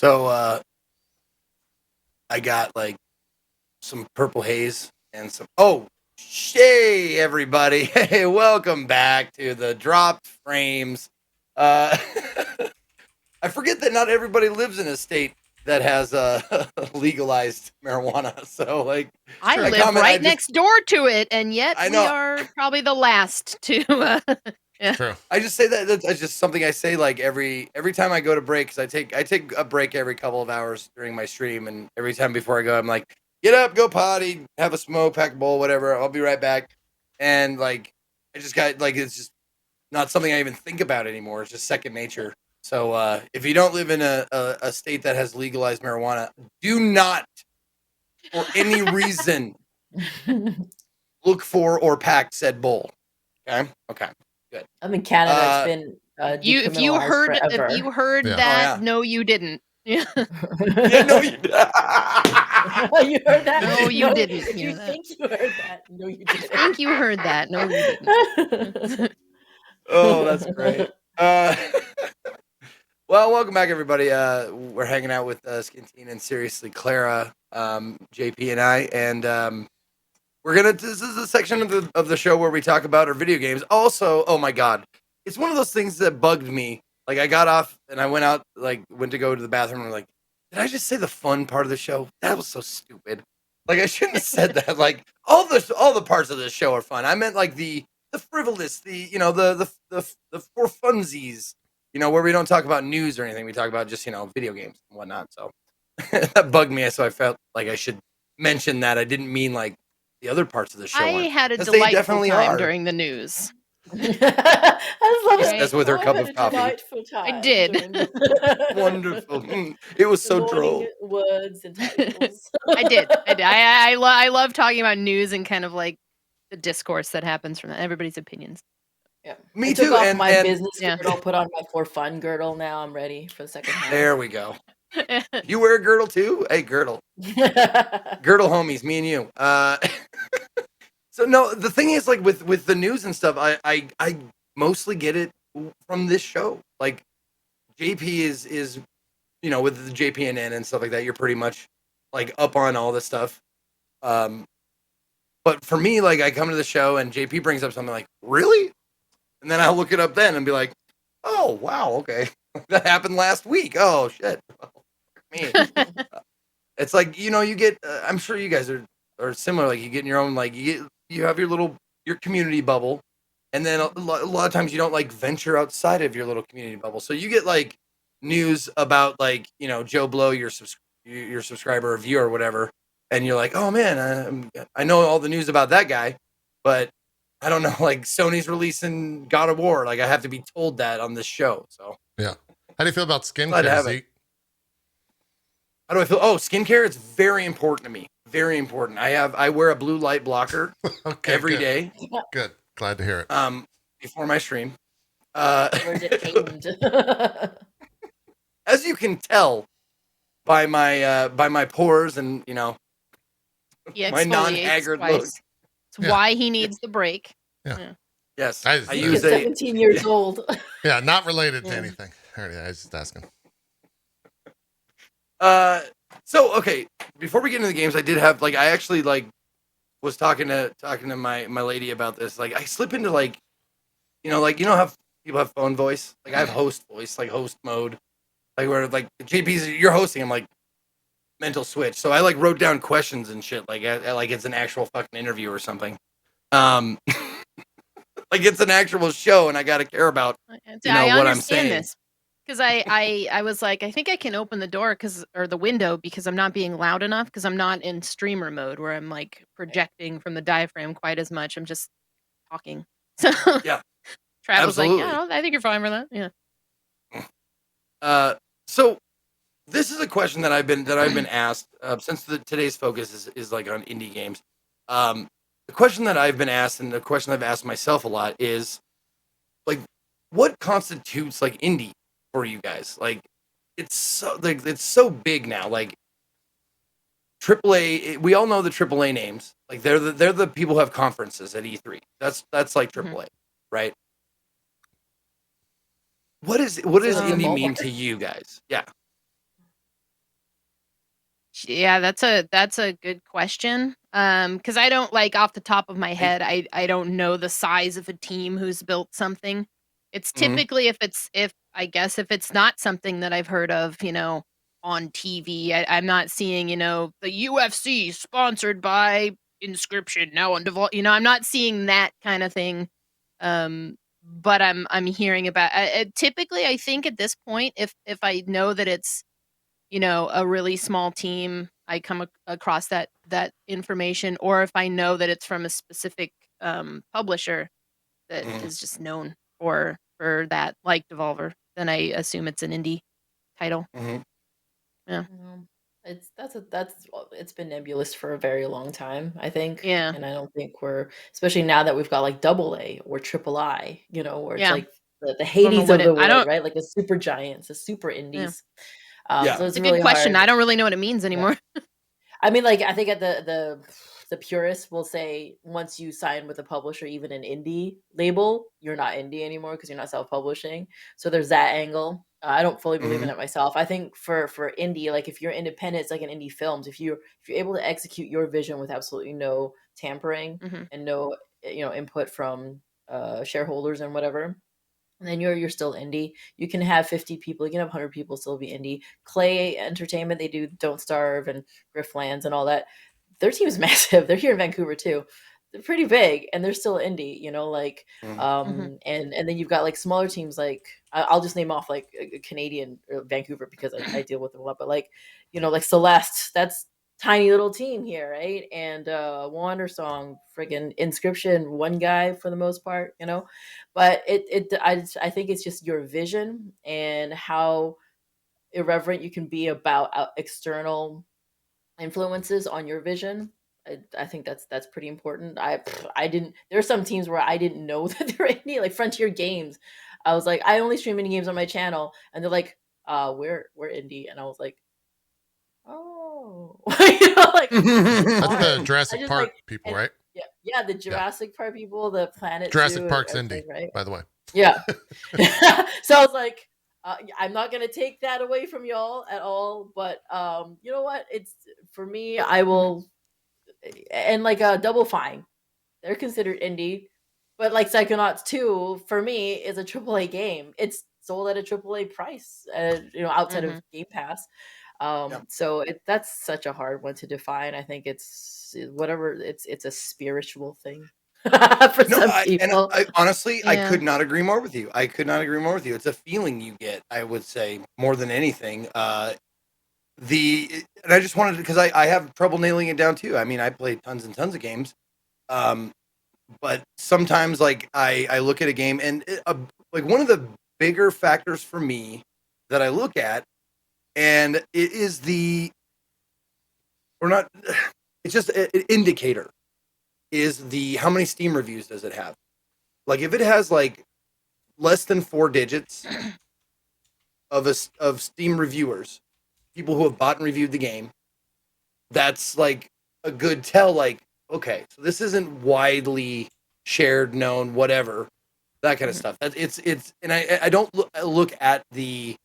So I got like some purple haze and some. Oh, hey everybody! Hey, welcome back to the Dropped Frames. I forget that not everybody lives in a state that has legalized marijuana. So like, I live right next door to it, and yet we are probably the last to. Yeah. True. I just say that's just something I say like every time I go to break, because I take a break every couple of hours during my stream, and every time before I go, I'm like, get up, go potty, have a smoke, pack a bowl, whatever. I'll be right back. And like, I just got like, it's just not something I even think about anymore. It's just second nature. So if you don't live in a state that has legalized marijuana, do not, for any reason, look for or pack said bowl. Okay. Good. I'm in Canada. It's been if you heard that, no, you didn't. Yeah. Yeah, no, you you heard that? No, you didn't. If you think you heard that, no, you didn't. I think you heard that. No, you didn't. Oh, that's great. Well, welcome back, everybody. We're hanging out with Skinnedteen and SeriouslyClara, JP and I, and this is a section of the show where we talk about our video games. Also, oh my god, it's one of those things that bugged me. Like, I got off and I went out, like, went to go to the bathroom and I'm like, did I just say the fun part of the show? That was so stupid. Like, I shouldn't have said that. Like, all the parts of this show are fun. I meant like the frivolous, the for funsies, where we don't talk about news or anything. We talk about just, video games and whatnot. So that bugged me. So I felt like I should mention that. I didn't mean like the other parts of the show. I had a delightful time during the news. That's with her cup of coffee. I did. Wonderful. It was so droll. Words and titles. I did. I love talking about news and kind of like the discourse that happens from that. Everybody's opinions. Yeah, me too. Took off my business girdle, put on my for fun girdle. Now I'm ready for the second half. There we go. You wear a girdle too? Hey, girdle. Girdle homies, me and you. So no, the thing is, like, with the news and stuff, I mostly get it from this show. Like, JP is with the JPNN and stuff like that, you're pretty much like up on all this stuff. But for me, like, I come to the show and JP brings up something like, really? And then I'll look it up then and be like, oh wow, okay. That happened last week. Oh shit. Me. It's like, you get I'm sure you guys are similar. Like, you get in your own, like, you have your community bubble, and then a lot of times you don't like venture outside of your little community bubble. So you get like news about like, Joe Blow, your subscriber or viewer or whatever, and you're like, oh man, I know all the news about that guy, but I don't know, like, Sony's releasing God of War. Like, I have to be told that on this show. So yeah. How do you feel about skincare, Zeke? How do I feel? Oh, skincare is very important to me. Very important. I wear a blue light blocker every day. Good. Glad to hear it. Before my stream. Where's it aimed? As you can tell by my pores and my non-haggard look. It's why he needs the break. Yeah. Yes. I use 17 years old. Yeah, not related to anything. I was just asking. So okay, before we get into the games, I did have I actually was talking to my lady about this. Like, I slip into like how people have phone voice. Like, I have host voice, like host mode. Like, where like JP's you're hosting, I'm like mental switch. So I like wrote down questions and shit like it's an actual fucking interview or something. Like, it's an actual show and I got to care about what I'm saying. This. Because I was like, I think I can open the door or the window because I'm not being loud enough because I'm not in streamer mode where I'm like projecting from the diaphragm quite as much. I'm just talking. So yeah, Trav was like, yeah, I think you're fine for that. Yeah. So this is a question that I've been asked since today's focus is like on indie games. The question that I've been asked and the question I've asked myself a lot is like, what constitutes like indie for you guys? Like, it's so big now. Like, AAA, we all know the AAA names. Like, they're the people who have conferences at E3. That's like AAA, right? What does indie mean to you guys? Yeah. Yeah, that's a good question. Because I don't like off the top of my head, I don't know the size of a team who's built something. It's typically if it's not something that I've heard of, on TV. I'm not seeing, the UFC sponsored by Inscryption now on Devolver. I'm not seeing that kind of thing. But I'm hearing about. Typically, I think at this point, if I know that it's a really small team, I come across that information, or if I know that it's from a specific publisher that is just known for that, like Devolver, then I assume it's an indie title. Yeah. It's been nebulous for a very long time, I think. Yeah. And I don't think especially now that we've got like AA or AAA, where it's Yeah. like the Hades what of the I world, don't. right? Like the super giants, the super Yeah. indies. Yeah. So it's It's a really good question. hard. I don't really know what it means anymore. I mean, like, I think at the purists will say once you sign with a publisher, even an indie label, you're not indie anymore because you're not self-publishing. So there's that angle. I don't fully believe in it myself. I think for indie, like if you're independent, it's like an indie films. If you're able to execute your vision with absolutely no tampering and no input from shareholders and whatever, and then you're still indie. You can have 50 people, you can have 100 people still be indie. Clay Entertainment, they do Don't Starve and Griftlands and all that. Their team is massive. They're here in Vancouver too. They're pretty big and they're still indie, and then you've got like smaller teams like I'll just name off like a Canadian or Vancouver because I deal with them a lot, but like like Celeste, that's tiny little team here, right? And Wander Song, friggin' Inscryption, one guy for the most part, but I think it's just your vision and how irreverent you can be about external influences on your vision. I think that's pretty important. I didn't. There are some teams where I didn't know that they're indie, like Frontier Games. I was like, I only stream indie games on my channel, and they're like, we're indie, and I was like, oh, like that's the Jurassic Park people, right? Yeah, the Jurassic Park people, the Planet Jurassic Zoo, Park's indie, right? by the way. Yeah. So I was like, I'm not gonna take that away from y'all at all, but you know what? It's for me. I will, and like Double Fine, they're considered indie, but like Psychonauts 2 for me is a AAA game. It's sold at a AAA price, outside of Game Pass. So that's such a hard one to define. I think it's whatever. It's a spiritual thing for some people. I honestly, I could not agree more with you. It's a feeling you get, I would say, more than anything. And I just wanted to, because I have trouble nailing it down too. I mean, I played tons and tons of games, but sometimes like I look at a game and like one of the bigger factors for me that I look at, and it is it's just an indicator, is how many Steam reviews does it have? Like if it has like less than 4 digits of Steam reviewers, people who have bought and reviewed the game, that's like a good tell. Like, okay, so this isn't widely shared, known, whatever, that kind of stuff. It's and I don't look at the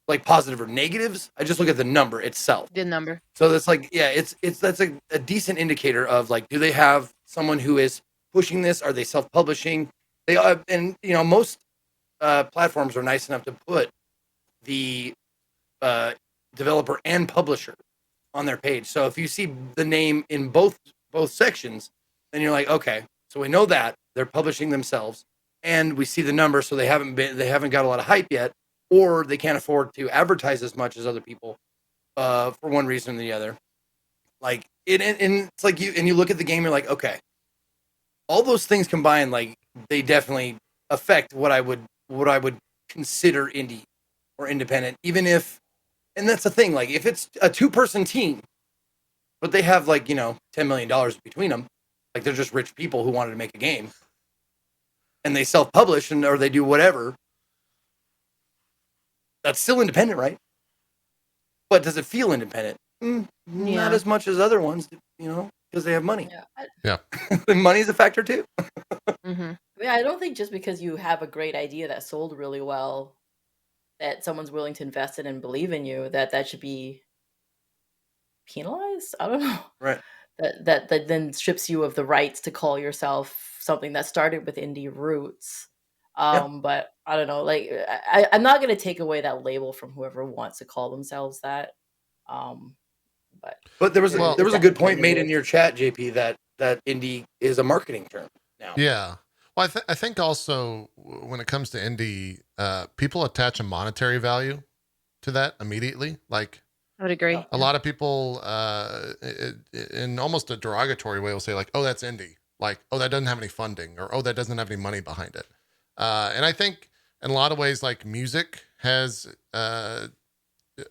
like positive or negatives. I just look at the number itself. The number. So that's like, yeah, that's a decent indicator of like, do they have someone who is pushing this? Are they self-publishing? They are, and most platforms are nice enough to put the developer and publisher on their page. So if you see the name in both sections, then you're like, okay, so we know that they're publishing themselves, and we see the number, so they haven't got a lot of hype yet, or they can't afford to advertise as much as other people for one reason or the other. Like and it's like you look at the game, you're like, okay, all those things combined, like they definitely affect what I would consider indie or independent, even if, and that's the thing, like if it's a 2-person team, but they have like, $10 million between them, like they're just rich people who wanted to make a game, and they self-publish or they do whatever, that's still independent, right? But does it feel independent? Not as much as other ones, because they have money. Yeah. Money's a factor too. Yeah, I don't think just because you have a great idea that sold really well, that someone's willing to invest in and believe in you, that should be penalized. I don't know. Right. That then strips you of the rights to call yourself something that started with indie roots. But I don't know. Like I'm not gonna take away that label from whoever wants to call themselves that. But there was a good point made in your your chat, JP, that indie is a marketing term now. Yeah. Well, I think also when it comes to indie, people attach a monetary value to that immediately. Like, I would agree. a lot of people, in almost a derogatory way, will say like, "Oh, that's indie." Like, "Oh, that doesn't have any funding," or "Oh, that doesn't have any money behind it." And I think in a lot of ways, like music has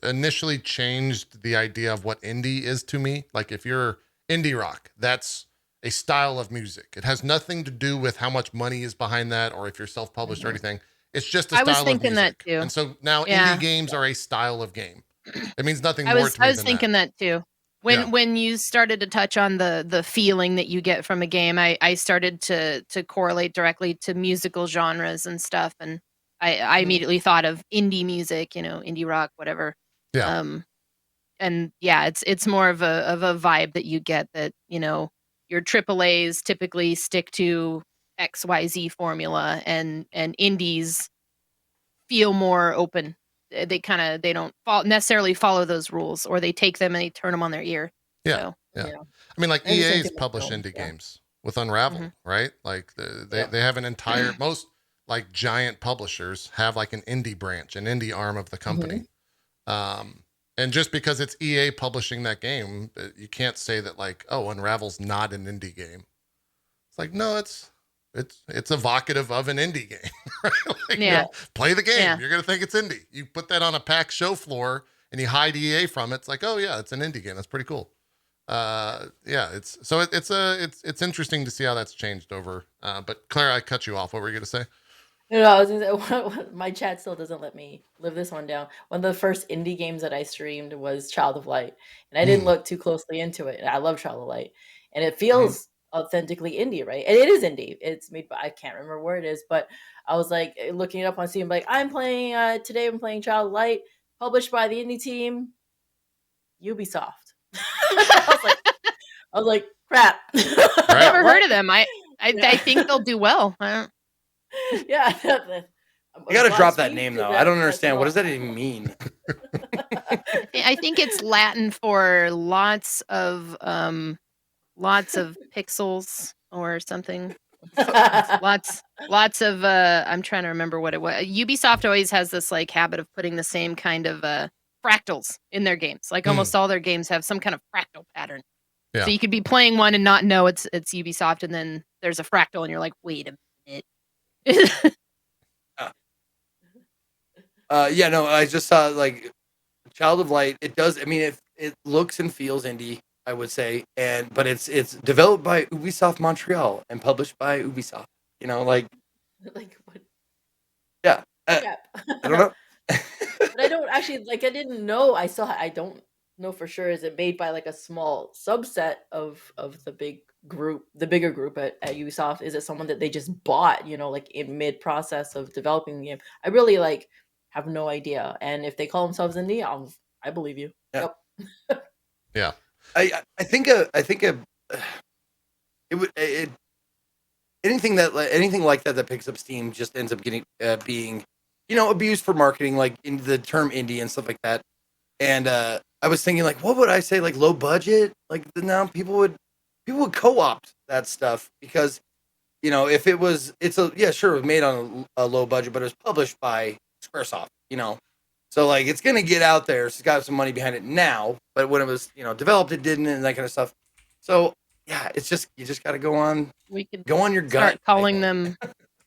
initially changed the idea of what indie is to me. Like, if you're indie rock, that's a style of music. It has nothing to do with how much money is behind that, or if you're self-published or anything. It's just a I style was of thinking music. that too. And so now Yeah. indie games are a style of game. It means nothing I more was to me I was than thinking that too. When you started to touch on the feeling that you get from a game, I started to correlate directly to musical genres and stuff, and I immediately thought of indie music, indie rock, whatever. Yeah. And yeah, it's more of a vibe that you get that, your AAAs typically stick to XYZ formula, and indies feel more open. They don't necessarily follow those rules, or they take them and they turn them on their ear. Yeah. So Yeah. Yeah. I mean, like And the same EA's thing with publish film, indie yeah. games with Unravel, Mhm. right? Like they have an entire, most like giant publishers have like an indie branch, an indie arm of the company. And just because it's EA publishing that game, you can't say that like, oh, Unravel's not an indie game. It's like, no, it's evocative of an indie game. Right? Like, Yeah. play the game. Yeah. You're gonna think it's indie. You put that on a PAX show floor and you hide EA from it. It's like, oh yeah, it's an indie game. That's pretty cool. It's interesting to see how that's changed over. But Clara, I cut you off. What were you gonna say? No, I was gonna say, my chat still doesn't let me live this one down. One of the first indie games that I streamed was Child of Light, and I didn't look too closely into it. And I love Child of Light, and it feels authentically indie, right? And it is indie. It's made by, I can't remember where it is, but I was like looking it up on Steam, like I'm playing today. I'm playing Child of Light, published by the indie team Ubisoft. I was like, crap. Never heard of them. I think they'll do well. Yeah. You got to drop that name though. I don't understand. What does that even mean? I think it's Latin for lots of pixels or something. lots of I'm trying to remember what it was. Ubisoft always has this like habit of putting the same kind of fractals in their games. Like almost all their games have some kind of fractal pattern. Yeah. So you could be playing one and not know it's Ubisoft, and then there's a fractal and you're like, wait a minute. Yeah, no, I just saw like Child of Light. It does. I mean, it looks and feels indie, I would say, but it's developed by Ubisoft Montreal and published by Ubisoft. Like what? Yeah, I don't know. But I don't actually like. I didn't know. I don't know for sure. Is it made by like a small subset of the bigger group at Ubisoft? Is it someone that they just bought? Like in mid process of developing the game. I really like have no idea. And if they call themselves indie, I believe you. Yeah. Yep. Yeah. I think anything like that picks up steam just ends up getting being abused for marketing, like in the term indie and stuff like that. And I was thinking, like, what would I say, like low budget? Like now people would co-opt that stuff because if it was it was made on a low budget, but it was published by Squaresoft, so like it's gonna get out there. So it's got some money behind it now, but when it was developed, it didn't, and that kind of stuff. So yeah, it's just you just got to go on your gut.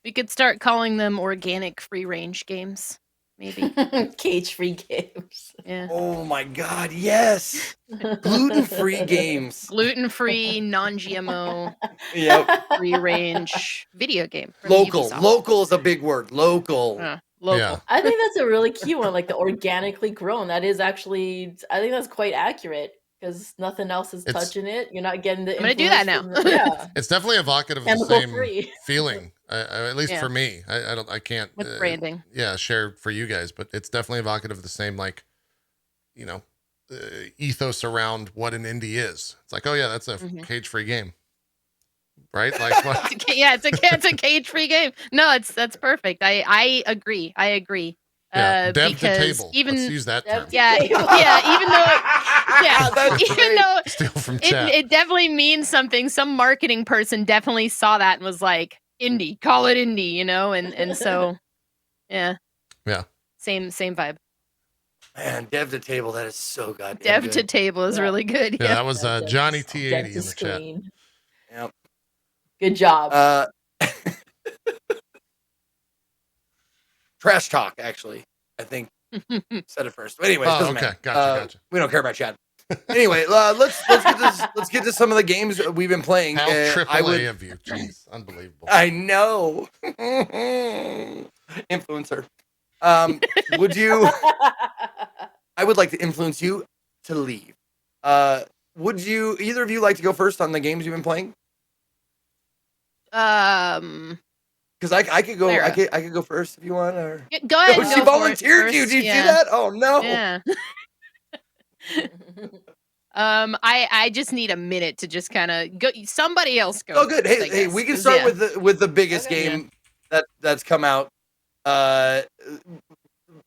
We could start calling them organic free range games, maybe. Cage-free games. Yeah. Oh my God, yes. Gluten-free games. Gluten-free, non-GMO. Yep. Free range video game. Local is a big word. Local. Local. Yeah. I think that's a really key one, like the organically grown. That is actually, I think that's quite accurate because nothing else is touching it. You're not getting the. I'm gonna do that now. Yeah. It's definitely evocative of the same feeling. At least for me, I can't with branding. Share for you guys, but it's definitely evocative of the same, like, ethos around what an indie is. It's like, oh yeah, that's a cage-free game, right? Like, what? Yeah, it's a cage-free game. No, that's perfect. I agree. I agree. Yeah, dev to Because table. even Let's use that term. yeah, even though Steal from chat. it definitely means something. Some marketing person definitely saw that and was like, indie, call it indie, you know, and so yeah. Same vibe. Man, dev to table, that is so goddamn Dev good. to table is really good. Yeah, that was Johnny T80 Dev in to the chat. screen. Yep. Good job. Trash talk, actually. I think said it first. But anyways, doesn't matter. Gotcha. We don't care about chat. Anyway, let's get to some of the games we've been playing. How AAA of you. Jeez, unbelievable. I know. Influencer. Would you I would like to influence you to leave. Would you either of you like to go first on the games you've been playing? Because I could go. I could go first if you want. Or go ahead. She volunteered you. Did you see that? Oh no. Yeah. I just need a minute to just kind of go. Somebody else go. Oh, good. Hey, we can start with the biggest game that's come out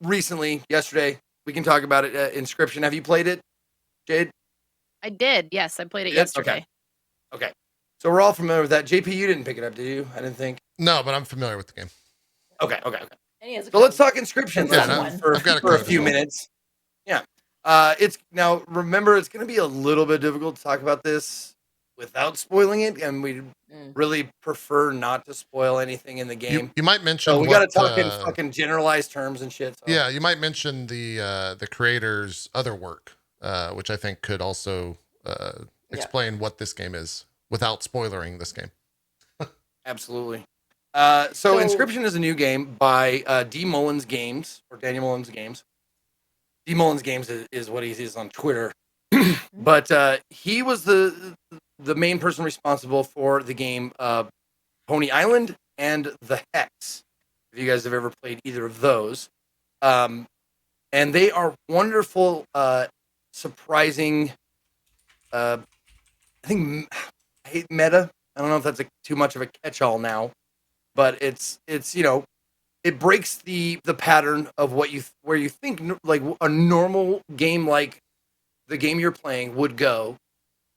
recently. Yesterday, we can talk about it. Inscryption. Have you played it, Jade? I did. Yes, I played it yesterday. Okay. So we're all familiar with that. JP, you didn't pick it up, did you? I didn't think. No, but I'm familiar with the game. Okay. So let's talk Inscryption for a few minutes. Yeah. It's now, remember, it's going to be a little bit difficult to talk about this without spoiling it, and we really prefer not to spoil anything in the game. You might mention. So we got to talk in fucking generalized terms and shit. So. Yeah, you might mention the creator's other work, which I think could also explain what this game is without spoilering this game. Absolutely. So Inscryption is a new game by Mullins Games, or Daniel Mullins Games. Mullins Games is what he is on Twitter. But he was the main person responsible for the game Pony Island and The Hex. If you guys have ever played either of those. And they are wonderful, surprising, I think, I hate meta. I don't know if that's too much of a catch-all now, but it's it breaks the pattern of where you think like a normal game like the game you're playing would go,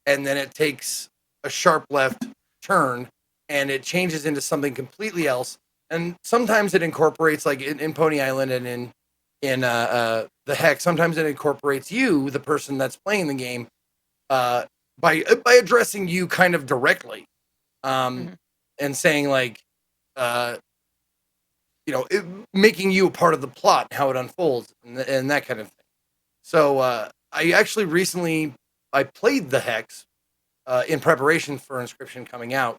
and then it takes a sharp left turn and it changes into something completely else. And sometimes it incorporates, like in Pony Island and in The Hex, sometimes it incorporates you, the person that's playing the game, by addressing you kind of directly, and saying like, making you a part of the plot, how it unfolds, and that kind of thing. So I actually recently I played The Hex in preparation for Inscryption coming out,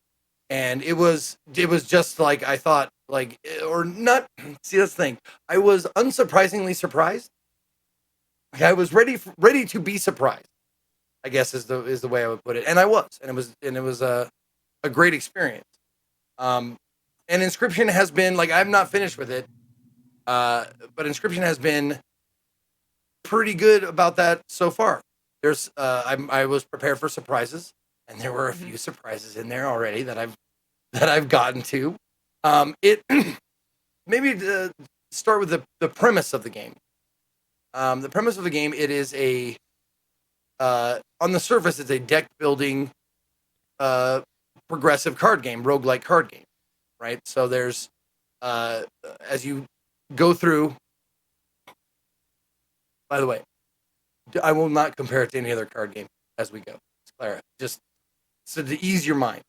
and it was just like I thought, like, or not. See, that's the thing. I was unsurprisingly surprised. Like, I was ready to be surprised, I guess is the way I would put it, and I was, and it was a great experience. And Inscryption has been, like, I'm not finished with it, but Inscryption has been pretty good about that so far. There's I was prepared for surprises, and there were a few surprises in there already that I've gotten to. It maybe to start with the premise of the game. The premise of the game, it is a on the surface, it's a deck building progressive card game, roguelike card game, right? So there's as you go through. By the way, I will not compare it to any other card game as we go. Clara, just so to ease your mind.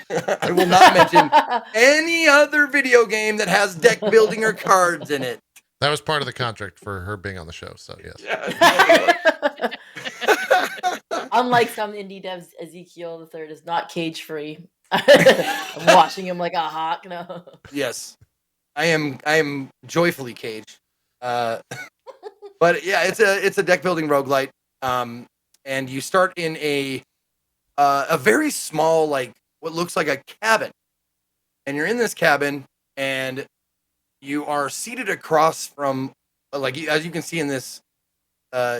I will not mention any other video game that has deck building or cards in it. That was part of the contract for her being on the show, so yes. Yeah, Unlike some indie devs, Ezekiel the Third is not cage free. I'm watching him like a hawk. No. Yes, I am joyfully caged. But yeah, it's a deck building roguelite. And you start in a very small, like what looks like a cabin, and you're in this cabin, and you are seated across from, like, as you can see in this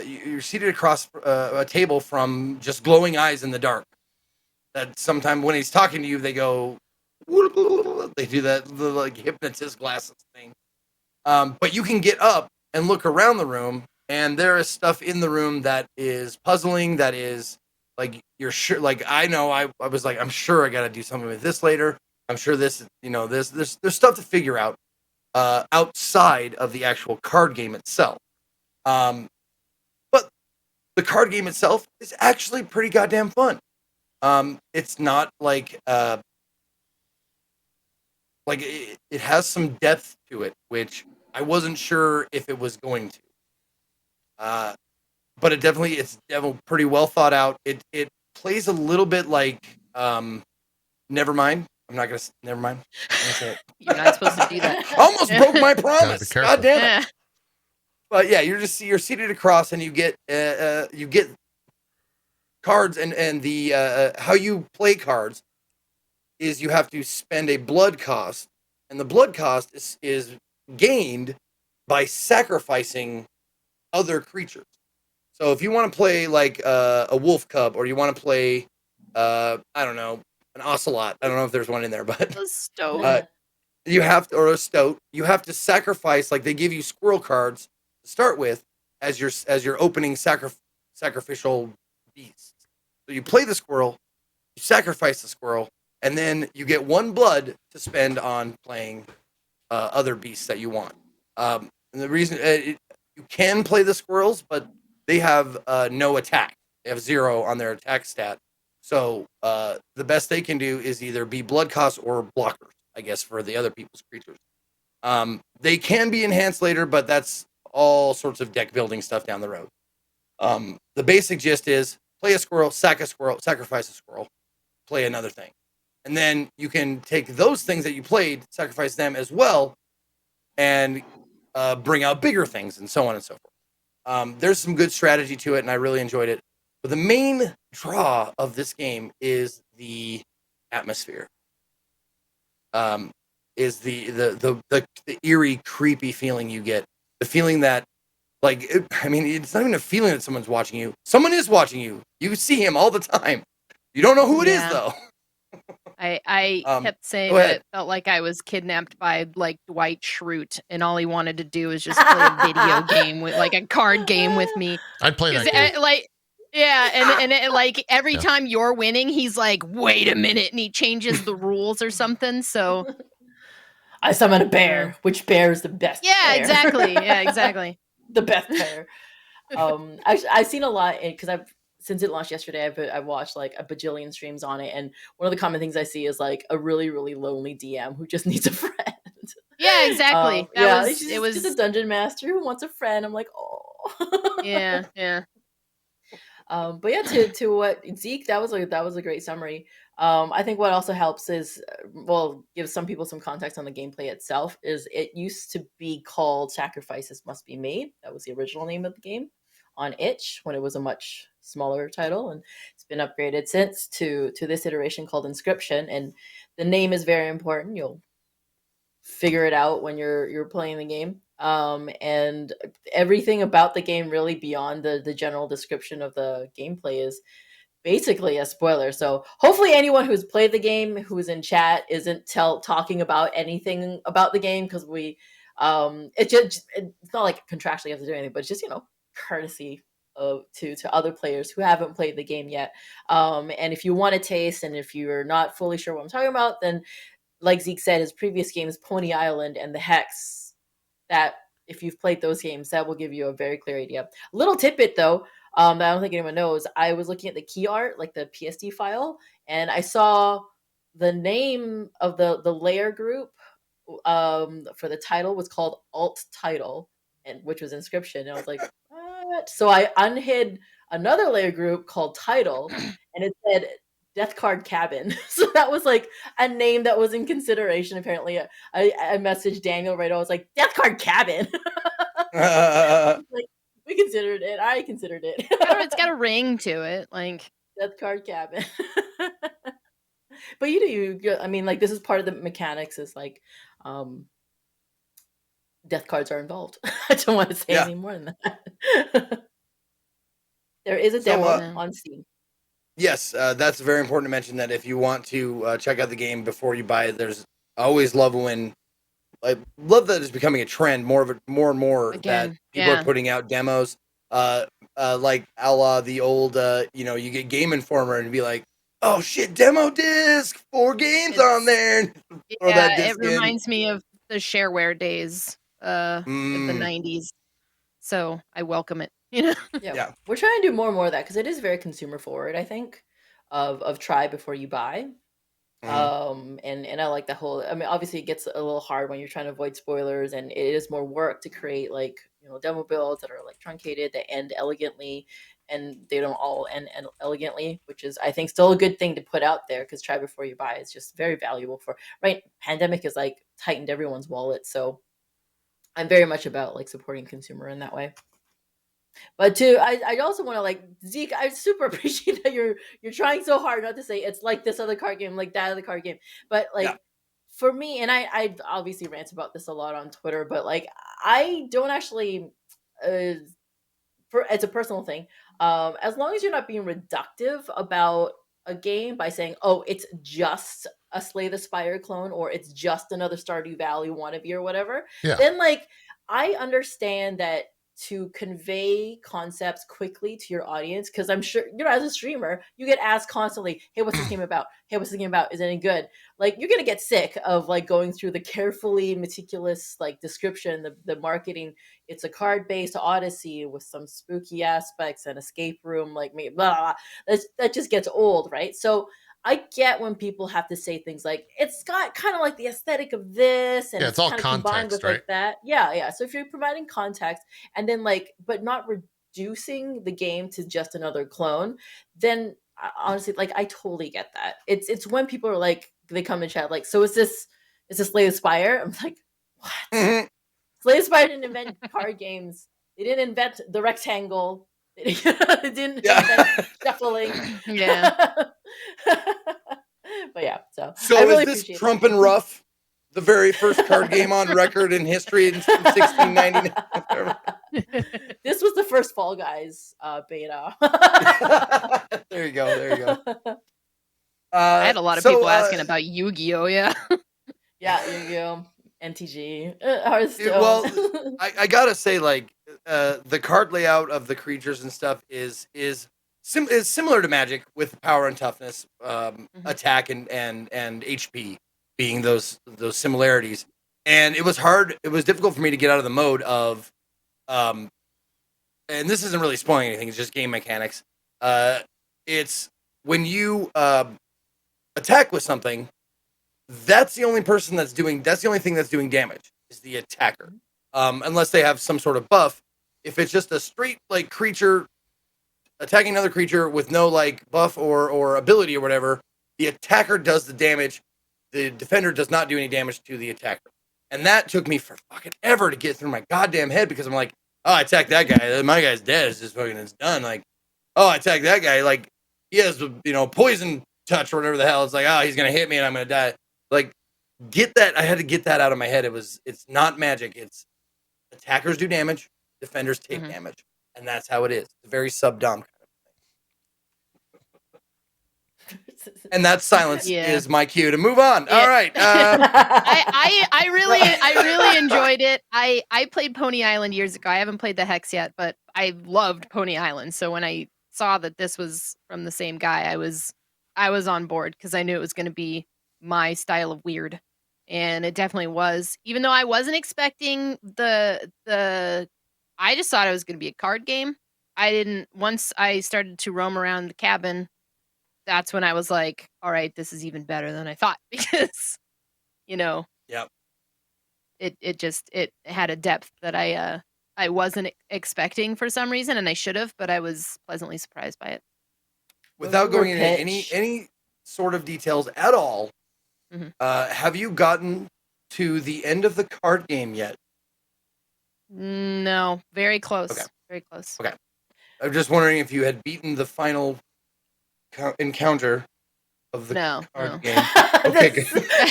you're seated across a table from just glowing eyes in the dark. That sometimes when he's talking to you, they go, they do that the like hypnotist glasses thing. But you can get up and look around the room, and there is stuff in the room that is puzzling. That is like you're sure. Like I know, I was like, I'm sure I got to do something with this later. I'm sure this, there's stuff to figure out outside of the actual card game itself. But the card game itself is actually pretty goddamn fun. It's not like it has some depth to it, which I wasn't sure if it was going to. But it's definitely pretty well thought out. It plays a little bit like Nevermind. I'm not gonna never mind. You're not supposed to do that. Almost broke my promise. God damn it. But yeah, you're seated across, and you get cards, and the how you play cards is you have to spend a blood cost, and the blood cost is gained by sacrificing other creatures. So if you want to play like a wolf cub, or you want to play I don't know, an ocelot. I don't know if there's one in there, but a stoat. You have to, or a stoat. You have to sacrifice. Like they give you squirrel cards to start with as your opening sacrificial beast. So you play the squirrel, you sacrifice the squirrel, and then you get one blood to spend on playing other beasts that you want. And the reason you can play the squirrels, but they have no attack. They have 0 on their attack stat. So the best they can do is either be blood costs or blockers, I guess, for the other people's creatures. They can be enhanced later, but that's all sorts of deck building stuff down the road. The basic gist is play a squirrel, sacrifice a squirrel, play another thing. And then you can take those things that you played, sacrifice them as well, and bring out bigger things, and so on and so forth. There's some good strategy to it, and I really enjoyed it. But the main draw of this game is the atmosphere. Is the eerie, creepy feeling you get. The feeling that, it's not even a feeling that someone's watching you. Someone is watching you. You see him all the time. You don't know who it is, though. I kept saying that it felt like I was kidnapped by like Dwight Schrute, and all he wanted to do was just play a video game with like a card game with me. I'd play that game. Like every time you're winning, he's like, "Wait a minute," and he changes the rules or something. So I summon a bear. Which bear is the best? Yeah, bear? exactly. Yeah, exactly. The best bear. I've seen a lot because since it launched yesterday, I've watched like a bajillion streams on it, and one of the common things I see is like a really, really lonely DM who just needs a friend. Yeah, exactly. It was just a dungeon master who wants a friend. I'm like, oh. Yeah. But yeah, to what Zeke, that was a great summary. I think what also helps is, give some people some context on the gameplay itself. Is it used to be called Sacrifices Must Be Made. That was the original name of the game on itch when it was a much smaller title, and it's been upgraded since to this iteration called Inscryption. And the name is very important. You'll figure it out when you're playing the game. And everything about the game, really beyond the general description of the gameplay, is basically a spoiler. So hopefully anyone who's played the game, who's in chat, isn't talking about anything about the game, because it's not like contractually you have to do anything, but it's just courtesy to other players who haven't played the game yet. And if you want a taste, and if you're not fully sure what I'm talking about, then like Zeke said, his previous games, Pony Island and The Hex, that if you've played those games, that will give you a very clear idea. A little tidbit though, that I don't think anyone knows. I was looking at the key art, like the PSD file, and I saw the name of the layer group for the title was called Alt Title, and which was Inscryption. And I was like, what? So I unhid another layer group called Title, and it said Death Card Cabin. So that was like a name that was in consideration. Apparently, I messaged Daniel right. I was like, Death Card Cabin. Like, we considered it. I considered it. It's got a ring to it, like Death Card Cabin. But this is part of the mechanics. Is like, death cards are involved. I don't want to say any more than that. There is a So, demo on Steam. Yes, that's very important to mention that if you want to check out the game before you buy it, there's I always love when I love that it's becoming a trend more and more that Again, people are yeah. putting out demos, like a la the old, you get Game Informer and be like, oh shit, demo disc, 4 games on there, and throw that Yeah, it disc in. reminds me of the shareware days of the Mm, 90s. So I welcome it. You know? yeah. We're trying to do more and more of that because it is very consumer forward, I think, of try before you buy. Mhm. And I like the whole, I mean, obviously it gets a little hard when you're trying to avoid spoilers, and it is more work to create like, demo builds that are like truncated, that end elegantly, and they don't all end elegantly, which is, I think, still a good thing to put out there, because try before you buy is just very valuable for, right? Pandemic has like tightened everyone's wallet. So I'm very much about like supporting consumer in that way. But too, I also want to, like, Zeke, I super appreciate that you're trying so hard not to say it's like this other card game, like that other card game. But like, Yeah. for me, and I obviously rant about this a lot on Twitter, but like, I don't actually, it's a personal thing. As long as you're not being reductive about a game by saying, oh, it's just a Slay the Spire clone, or it's just another Stardew Valley wannabe or whatever, Yeah. then like, I understand that to convey concepts quickly to your audience, because I'm sure, as a streamer, you get asked constantly, hey, what's this game about? Hey, what's this game about? Is it any good? Like, you're gonna get sick of like going through the carefully meticulous like description, the marketing. It's a card-based odyssey with some spooky aspects, and escape room, like me, blah, blah. That just gets old, right? So I get when people have to say things like, it's got kind of like the aesthetic of this, and Yeah, it's all kind of combined with context, right? like that. Yeah. So if you're providing context, and then like, but not reducing the game to just another clone, then honestly, like, I totally get that. It's when people are like, they come in chat like, so is this Slay the Spire? I'm like, what? Mhm. Slay the Spire didn't invent card games. They didn't invent the rectangle. They didn't invent shuffling. Yeah. But yeah, so So I really is this appreciate Trump that. and Rough, the very first card game on record in history in 1699? This was the first Fall Guys beta. There you go. I had a lot of people asking about Yu-Gi-Oh! Yeah. Yeah, Yu-Gi-Oh! MTG. Hearthstone. Well, I gotta say, like, the card layout of the creatures and stuff is similar to Magic, with power and toughness, attack and HP being those similarities. And it was difficult for me to get out of the mode of, and this isn't really spoiling anything, it's just game mechanics. It's when you attack with something, that's the only thing that's doing damage, is the attacker. Unless they have some sort of buff. If it's just a straight like creature attacking another creature with no like buff or ability or whatever, the attacker does the damage. The defender does not do any damage to the attacker. And that took me for fucking ever to get through my goddamn head, because I'm like, oh, I attack that guy, my guy's dead. It's just fucking, it's done. Like, oh, I attack that guy, like he has poison touch or whatever the hell. It's like, oh, he's gonna hit me and I'm gonna die. Like, get that. I had to get that out of my head. It's not Magic. It's attackers do damage, defenders take damage, and that's how it is. It's a very sub-dom kind of thing. And that silence is my cue to move on. Yeah. All right. I really enjoyed it. I played Pony Island years ago. I haven't played the Hex yet, but I loved Pony Island. So when I saw that this was from the same guy, I was on board, because I knew it was going to be my style of weird. And it definitely was. Even though I wasn't expecting the I just thought it was going to be a card game. Once I started to roam around the cabin, that's when I was like, all right, this is even better than I thought, because Yep. It had a depth that I wasn't expecting for some reason, and I should have, but I was pleasantly surprised by it. Without going into any sort of details at all, have you gotten to the end of the card game yet? No, very close. Okay. Very close. Okay. I'm just wondering if you had beaten the final encounter of the card game. Okay. Good.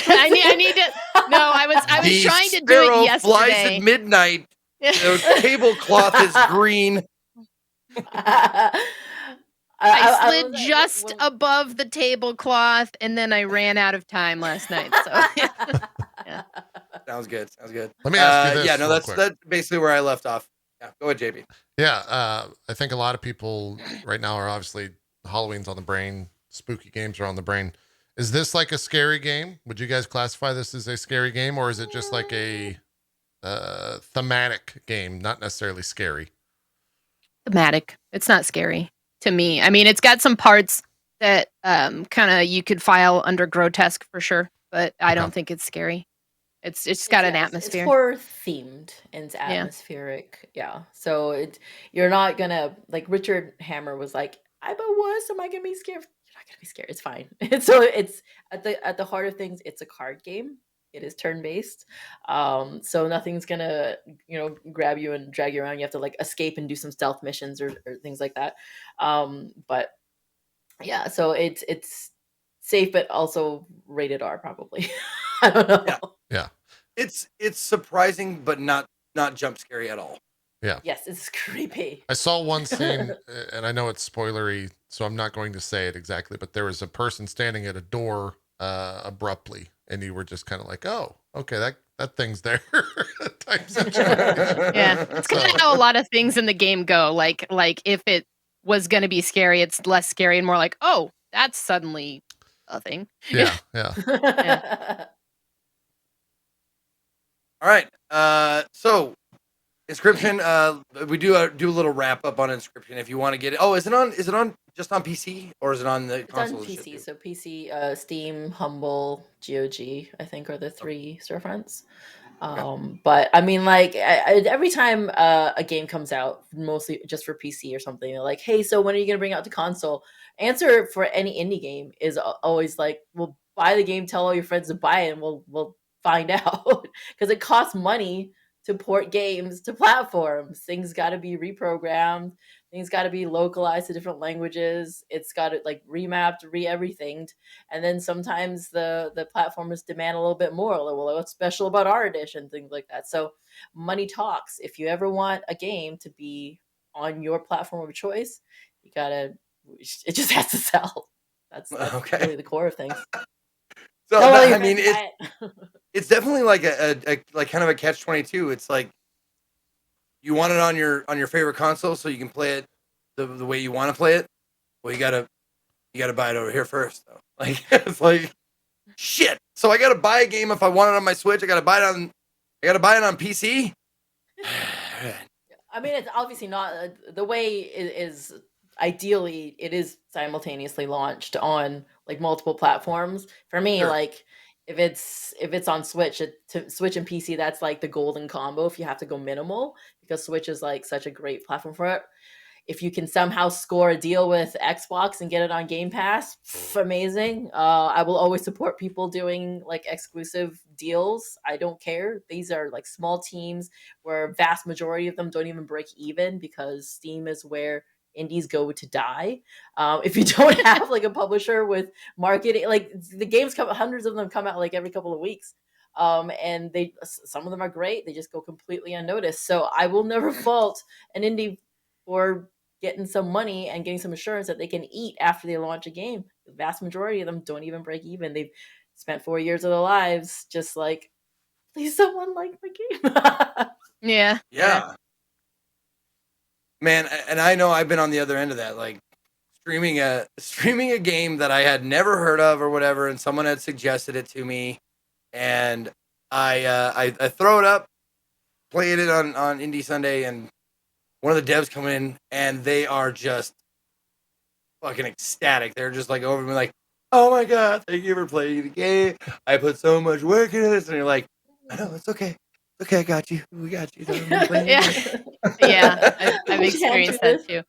I need to. No, I was trying to do it yesterday. Flies at midnight. The tablecloth is green. I slid just above the tablecloth, and then I ran out of time last night. So yeah. Sounds good. Let me ask you this. Yeah, no, real quick. that's basically where I left off. Yeah, go ahead, JP. Yeah, I think a lot of people right now are obviously Halloween's on the brain, spooky games are on the brain. Is this like a scary game? Would you guys classify this as a scary game, or is it just like a thematic game, not necessarily scary? Thematic. It's not scary to me. I mean, it's got some parts that kind of you could file under grotesque for sure, but I don't think it's scary. It's got an atmosphere. It's horror themed and it's atmospheric. Yeah. So you're not gonna, like Richard Hammer was like, I'm a wuss. Am I gonna be scared? You're not gonna be scared. It's fine. So it's at the heart of things. It's a card game. It is turn based. So nothing's gonna grab you and drag you around. You have to like escape and do some stealth missions or things like that. But yeah, so it's safe, but also rated R probably. I don't know. Yeah. It's surprising, but not jump scary at all. Yeah. Yes, it's creepy. I saw one scene, and I know it's spoilery, so I'm not going to say it exactly, but there was a person standing at a door abruptly, and you were just kind of like, oh, okay, that thing's there. Type situation. Yeah, it's kind of how a lot of things in the game go. Like if it was going to be scary, it's less scary and more like, oh, that's suddenly a thing. Yeah. All right. So Inscryption. We do a little wrap up on Inscryption if you want to get it. Oh, is it on just on PC or is it on the console? It's on PC. So PC, Steam, Humble, GOG, I think are the three storefronts. But I mean, like every time a game comes out, mostly just for PC or something, they're like, hey, so when are you gonna bring out the console? Answer for any indie game is always like, well, buy the game, tell all your friends to buy it, and we'll find out, because it costs money to port games to platforms. Things got to be reprogrammed. Things got to be localized to different languages. It's got to like remapped, everythinged, and then sometimes the platformers demand a little bit more. Like, well, what's special about our edition? Things like that. So money talks. If you ever want a game to be on your platform of choice, you gotta. It just has to sell. That's really the core of things. So I mean, it's definitely like a like kind of a catch-22. It's like you want it on your favorite console so you can play it the way you want to play it. Well, you gotta buy it over here first, though. Like it's like shit. So I gotta buy a game if I want it on my Switch. I gotta buy it on PC. I mean, it's obviously not the way it is. Ideally, it is simultaneously launched on like multiple platforms. For me, like if it's on Switch, Switch and PC, that's like the golden combo if you have to go minimal, because Switch is like such a great platform for it. If you can somehow score a deal with Xbox and get it on Game Pass, amazing. I will always support people doing like exclusive deals. I don't care. These are like small teams where vast majority of them don't even break even, because Steam is where indies go to die. If you don't have like a publisher with marketing, like the games hundreds of them come out like every couple of weeks. And some of them are great. They just go completely unnoticed. So I will never fault an indie for getting some money and getting some assurance that they can eat after they launch a game. The vast majority of them don't even break even. They've spent 4 years of their lives just like, please someone like my game. Yeah. Man, and I know I've been on the other end of that, like streaming a game that I had never heard of or whatever, and someone had suggested it to me, and I throw it up, playing it on Indie Sunday, and one of the devs come in, and they are just fucking ecstatic. They're just like over me, like, "Oh my god, thank you for playing the game. I put so much work into this," and you're like, "I know, it's okay. Okay, I got you. We got you." Yeah, I've experienced that too.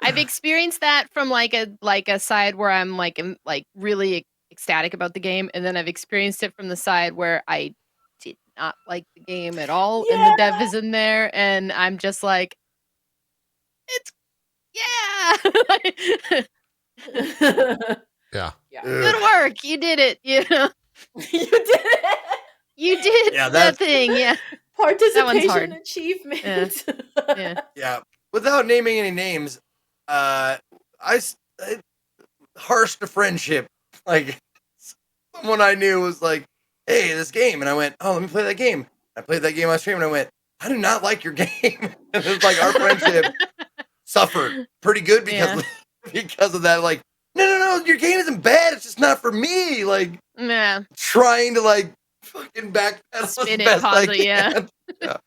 I've experienced that from like a side where I'm like really ecstatic about the game, and then I've experienced it from the side where I did not like the game at all, and the dev is in there, and I'm just like, it's good work, you did it, you know. You did it. You did that thing, yeah. Participation achievement. Yeah. without naming any names, I harsh to friendship. Like someone I knew was like, "Hey, this game," and I went, "Oh, let me play that game." I played that game on stream, and I went, "I do not like your game." And it's like our friendship suffered pretty good because because of that. Like, no, your game isn't bad. It's just not for me. Like, trying to like fucking backpedal spin as it, best pause I it, can.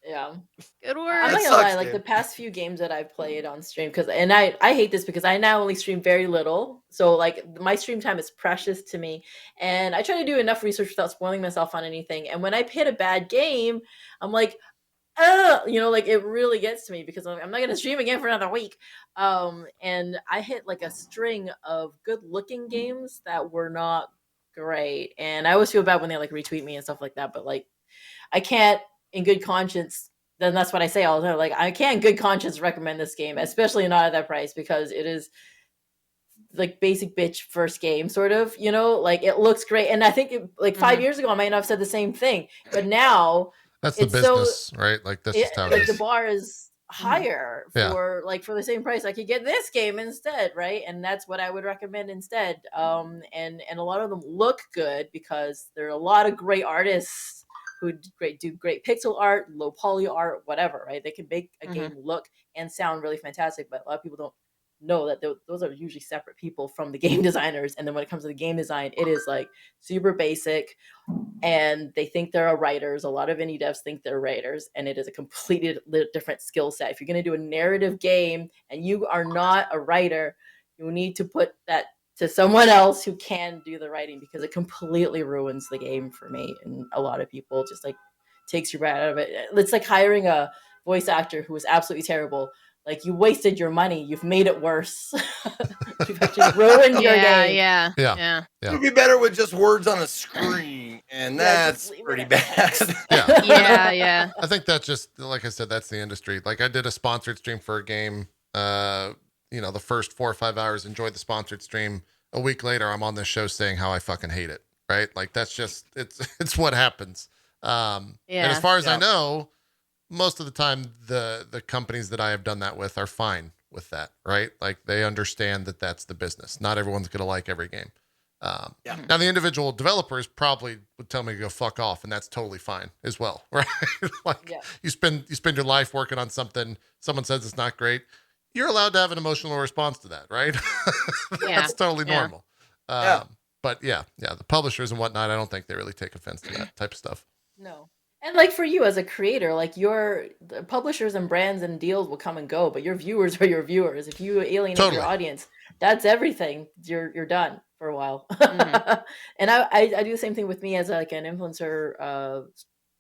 Yeah. Good work. I'm not That gonna lie, sucks, like dude. the past few games that I've played on stream, and I hate this because I now only stream very little. So like my stream time is precious to me. And I try to do enough research without spoiling myself on anything. And when I hit a bad game, I'm like, you know, like it really gets to me because I'm not gonna stream again for another week. And I hit like a string of good looking games that were not great. And I always feel bad when they like retweet me and stuff like that, but like I can't in good conscience, then that's what I say all the time. Like I can't in good conscience recommend this game, especially not at that price, because it is like basic bitch first game, sort of, you know, like it looks great. And I think like 5 years ago I might not have said the same thing, but now that's the business, right? Like that's just how it like is. the bar is higher for like for the same price I could get this game instead, right? And that's what I would recommend instead. And a lot of them look good because there are a lot of great artists who do great pixel art, low poly art, whatever, right? They can make a game look and sound really fantastic, but a lot of people don't know that those are usually separate people from the game designers. And then when it comes to the game design, it is like super basic, and they think they're writers. A lot of indie devs think they're writers, and it is a completely different skill set. If you're going to do a narrative game and you are not a writer, you need to put that to someone else who can do the writing, because it completely ruins the game for me. And a lot of people just like takes your breath out of it. It's like hiring a voice actor who is absolutely terrible. Like, you wasted your money. You've made it worse. You've actually ruined your game. Yeah. It would be better with just words on a screen, and that's pretty bad. Yeah. I think that's just, like I said, that's the industry. Like I did a sponsored stream for a game. You know, the first 4 or 5 hours, enjoyed the sponsored stream. A week later, I'm on this show saying how I fucking hate it. Right? Like that's just it's what happens. And as far as I know, most of the time the companies that I have done that with are fine with that, right? Like they understand that that's the business. Not everyone's going to like every game. Now the individual developers probably would tell me to go fuck off, and that's totally fine as well, right? Like you spend your life working on something, someone says it's not great, you're allowed to have an emotional response to that, right? That's totally normal. But the publishers and whatnot, I don't think they really take offense to that type of stuff. No. And like for you as a creator, like the publishers and brands and deals will come and go, but your viewers are your viewers. If you alienate your audience, that's everything. You're done for a while. And I do the same thing with me as like an influencer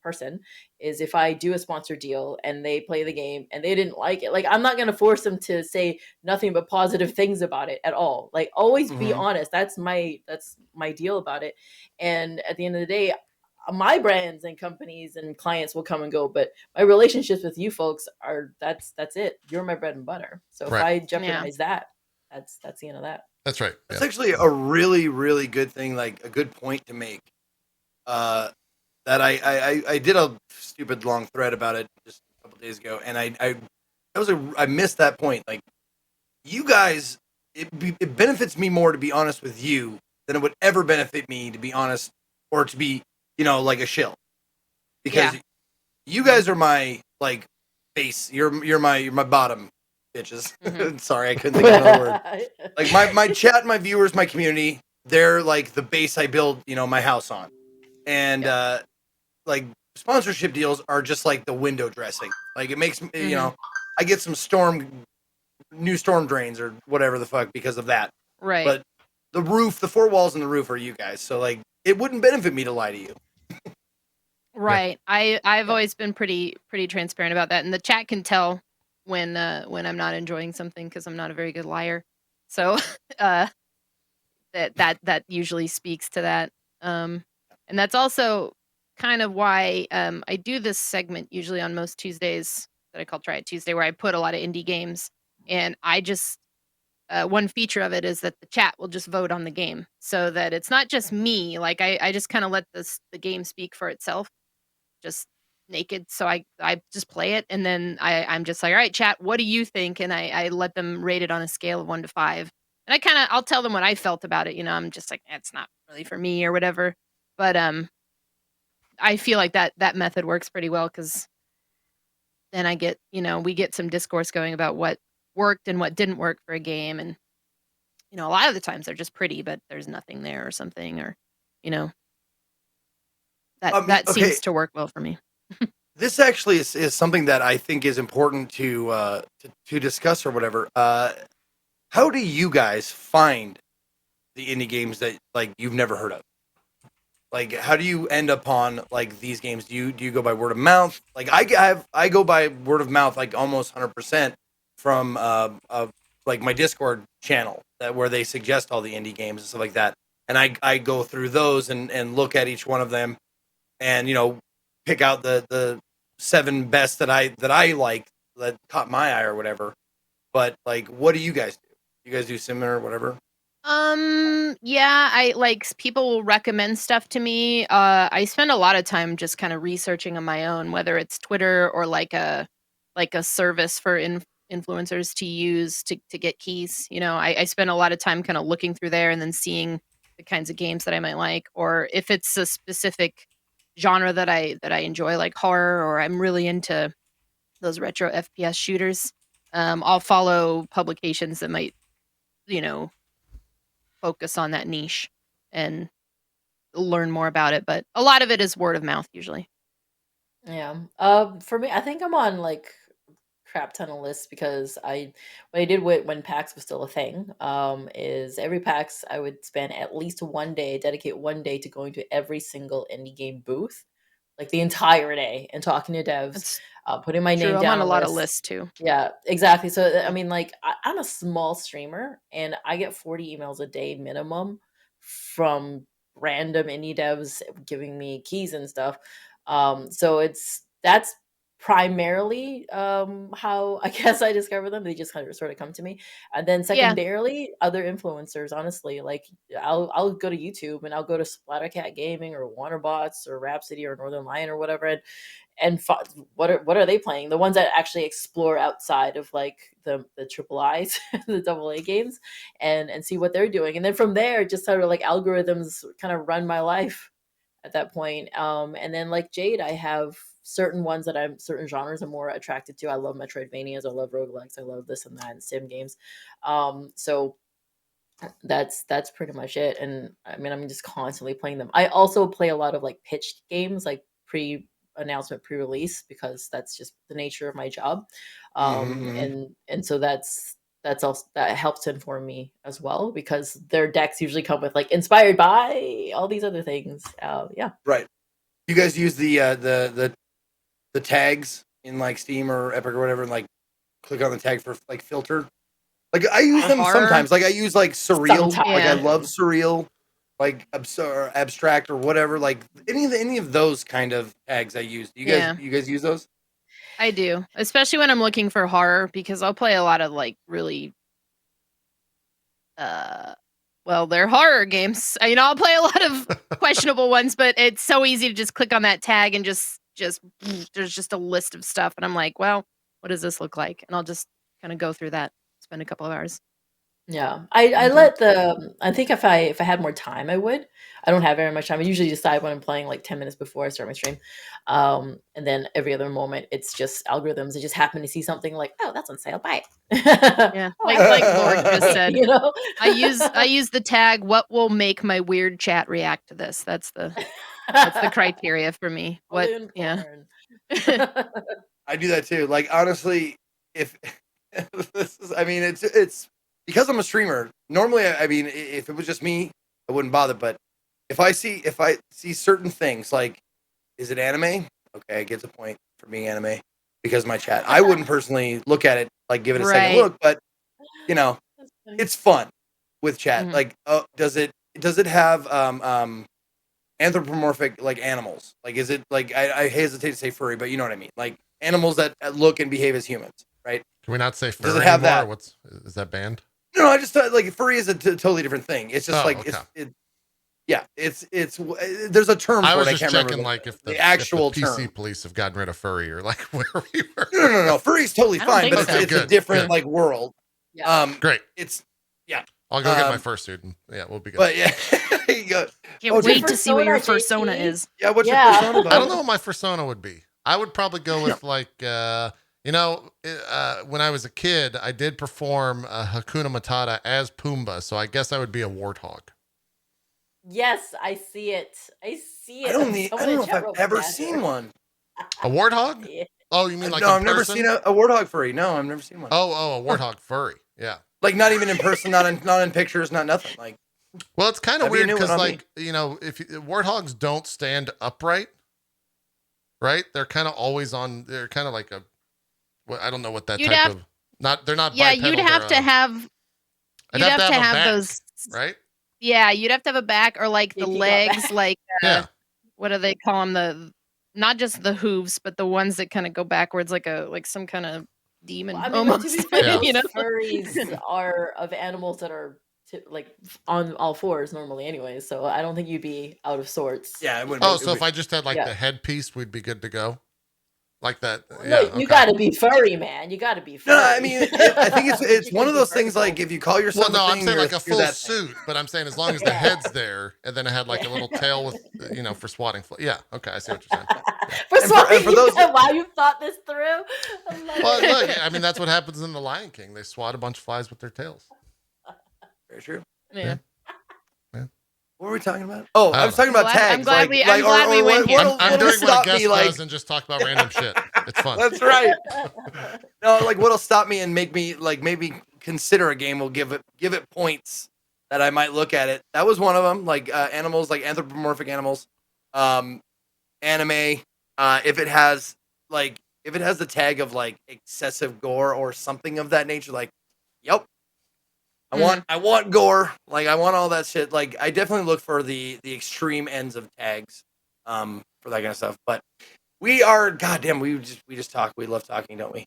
person. Is if I do a sponsor deal and they play the game and they didn't like it, like I'm not gonna force them to say nothing but positive things about it at all. Like always be honest. That's my deal about it. And at the end of the day, my brands and companies and clients will come and go, but my relationships with you folks are that's it. You're my bread and butter. So if I jeopardize that, that's the end of that. That's right. That's actually a really, really good thing, like a good point to make. That I did a stupid long thread about it just a couple days ago, and I missed that point. Like, you guys, it benefits me more to be honest with you than it would ever benefit me to be honest or to be, like a shill, because you guys are my like base. You're my bottom bitches. Sorry, I couldn't think of another word. Like my chat, my viewers, my community, they're like the base I build, my house on. And like sponsorship deals are just like the window dressing. Like it makes I get some new storm drains or whatever the fuck because of that. Right. But the roof, the 4 walls and the roof are you guys. So like it wouldn't benefit me to lie to you. Right. I've always been pretty transparent about that, and the chat can tell when I'm not enjoying something because I'm not a very good liar. So that usually speaks to that. And that's also kind of why I do this segment usually on most Tuesdays that I call Try It Tuesday, where I put a lot of indie games, and I just one feature of it is that the chat will just vote on the game, so that it's not just me. Like I just kind of let the game speak for itself. Just naked, so I just play it, and then I'm just like, all right, chat, what do you think? And I let them rate it on a scale of 1 to 5, and I'll tell them what I felt about it. I'm just like, it's not really for me or whatever. But I feel like that method works pretty well because then I get we get some discourse going about what worked and what didn't work for a game, and a lot of the times they're just pretty, but there's nothing there or something, or you know that Okay, seems to work well for me. this actually is something that I think is important to discuss or whatever. How do you guys find the indie games that like you've never heard of? Like, how do you end up on like these games? Do you go by word of mouth? Like, I go by word of mouth, like almost 100% from like my Discord channel where they suggest all the indie games and stuff like that. And I go through those and look at each one of them, and pick out the 7 best that I liked that caught my eye or whatever. But like, what do you guys do? You guys do similar or whatever? Yeah, I like people will recommend stuff to me. I spend a lot of time just kind of researching on my own, whether it's Twitter or like a service for influencers to use to get keys. I spend a lot of time kind of looking through there and then seeing the kinds of games that I might like, or if it's a specific genre that I enjoy, like horror, or I'm really into those retro FPS shooters. I'll follow publications that might, you know, focus on that niche and learn more about it. But a lot of it is word of mouth usually. Yeah. For me, I think I'm on like crap ton of lists because what I did when PAX was still a thing, is every PAX I would spend at least one day, dedicate one day to going to every single indie game booth, like the entire day, and talking to devs, That's putting my true. name I'm down on a lot of list. lists too. Yeah, exactly. So I mean, like I'm a small streamer, and I get 40 emails a day minimum from random indie devs giving me keys and stuff. So that's primarily how I guess I discover them. They just kind of sort of come to me, and then Yeah. secondarily, other influencers. Honestly, like I'll go to YouTube and I'll go to Splattercat Gaming or Wanderbots or Rhapsody or Northern Lion or whatever, and what are they playing? The ones that actually explore outside of like the triple I's, the double A games, and see what they're doing, and then from there, just sort of like algorithms kind of run my life at that point. And then like Jade, I have certain genres I'm more attracted to. I love Metroidvanias, I love roguelikes, I love this and that, and sim games. So that's pretty much it. And I mean, I'm just constantly playing them. I also play a lot of like pitched games, like pre-announcement, pre-release, because that's just the nature of my job. And so that's also that helps to inform me as well, because their decks usually come with like inspired by all these other things. Yeah. Right. You guys use the tags in like Steam or Epic or whatever, and like click on the tag for like filter. Like I use them Horror. sometimes. Like I use like surreal. Sometimes. Like I love surreal, like or abstract or whatever. Like any of those kind of tags I use. You guys use those? I do, especially when I'm looking for horror, because I'll play a lot of like really well, they're horror games. I'll play a lot of questionable ones, but it's so easy to just click on that tag and just there's just a list of stuff, and I'm like, well, what does this look like? And I'll just kind of go through that, spend a couple of hours. Yeah, I think if I had more time, I would. I don't have very much time. I usually decide when I'm playing like 10 minutes before I start my stream. And then every other moment, it's just algorithms. I just happen to see something like, oh, that's on sale, buy it. Yeah, like Lord just said. I use the tag, what will make my weird chat react to this? That's the criteria for me. What? Yeah. I do that too. Like honestly, if it's because I'm a streamer. Normally, I mean, if it was just me, I wouldn't bother. But if I see certain things, like, is it anime? Okay, it gets a point for being anime because my chat. I wouldn't personally look at it, like give it a second look, but it's fun with chat. Mhm. Like, does it have anthropomorphic like animals? Like, is it like I hesitate to say furry, but you know what I mean? Like animals that look and behave as humans, right? Can we not say furry Does it have anymore? that? Is that banned? No, I just thought like furry is a totally different thing. It's just Oh, like okay. it. Yeah, it's there's a term for I it. was I just can't checking, remember like, if the actual if the PC term. police have gotten rid of furry, or like where we were. No. Furry's totally I don't fine, think but so. it's a different like world. Yeah. Great. It's I'll go get my fursuit, and yeah, we'll be good. But yeah, you go. Can't Oh, wait dude, to see what your Persona, persona JP? is. Yeah, what's Yeah. your persona? I don't know what my persona would be. I would probably go with like, when I was a kid, I did perform Hakuna Matata as Pumbaa, so I guess I would be a warthog. Yes, I see it. I see it. I don't Someone know in if chat I've room ever has seen it. one. A warthog? Yeah. Oh, you mean like No, in I've never person? seen a warthog furry. No, I've never seen one. Oh, a warthog furry. Yeah. Like not even in person, not in pictures, not nothing. Like, Well, it's kind of that'd be a weird new one because, on like, if warthogs don't stand upright, right? They're kind of always on. They're kind of like I don't know what that You'd type have- of. Not they're not. Yeah, bipedal, you'd have to have. I'd You'd have to a have back, those. right? Yeah, you'd have to have a back or like the JP got legs, back. like Yeah. what do they call them? Not just the hooves, but the ones that kind of go backwards, like some kind of demon. Well, I mean, but almost. to be fair, Yeah. most You know? furries are of animals that are like on all fours normally, anyway. So I don't think you'd be out of sorts. yeah, it would. Oh, so if I just had like Yeah. the headpiece, we'd be good to go. Like that. No, Yeah. you gotta be furry, man. You gotta be furry. No, I mean, I think it's You one can of be those things. vertical. Like, if you call yourself, Well, no, a I'm thing, saying you're like a you're full that thing. suit, but I'm saying as long as the Yeah. head's there, and then it had like a little tail with, for swatting. Yeah. Okay, I see what you're saying. For swatting, for those that- wow, you thought this through. I love Well, it. look, I mean, that's what happens in The Lion King. They swat a bunch of flies with their tails. Very true. Yeah. What were we talking about? Oh, I was talking about Well, tags. I'm glad we or went what- here. what'll- I'm what'll doing what stop a guest me, like, does and just talk about random shit. It's fun. That's right. No, like what'll stop me and make me like maybe consider a game will give it points that I might look at it. That was one of them. Like animals, like anthropomorphic animals, anime. If it has the tag of like excessive gore or something of that nature, like, yep. I want gore. Like I want all that shit. Like I definitely look for the extreme ends of tags, for that kind of stuff. But we are goddamn. We just talk. We love talking, don't we?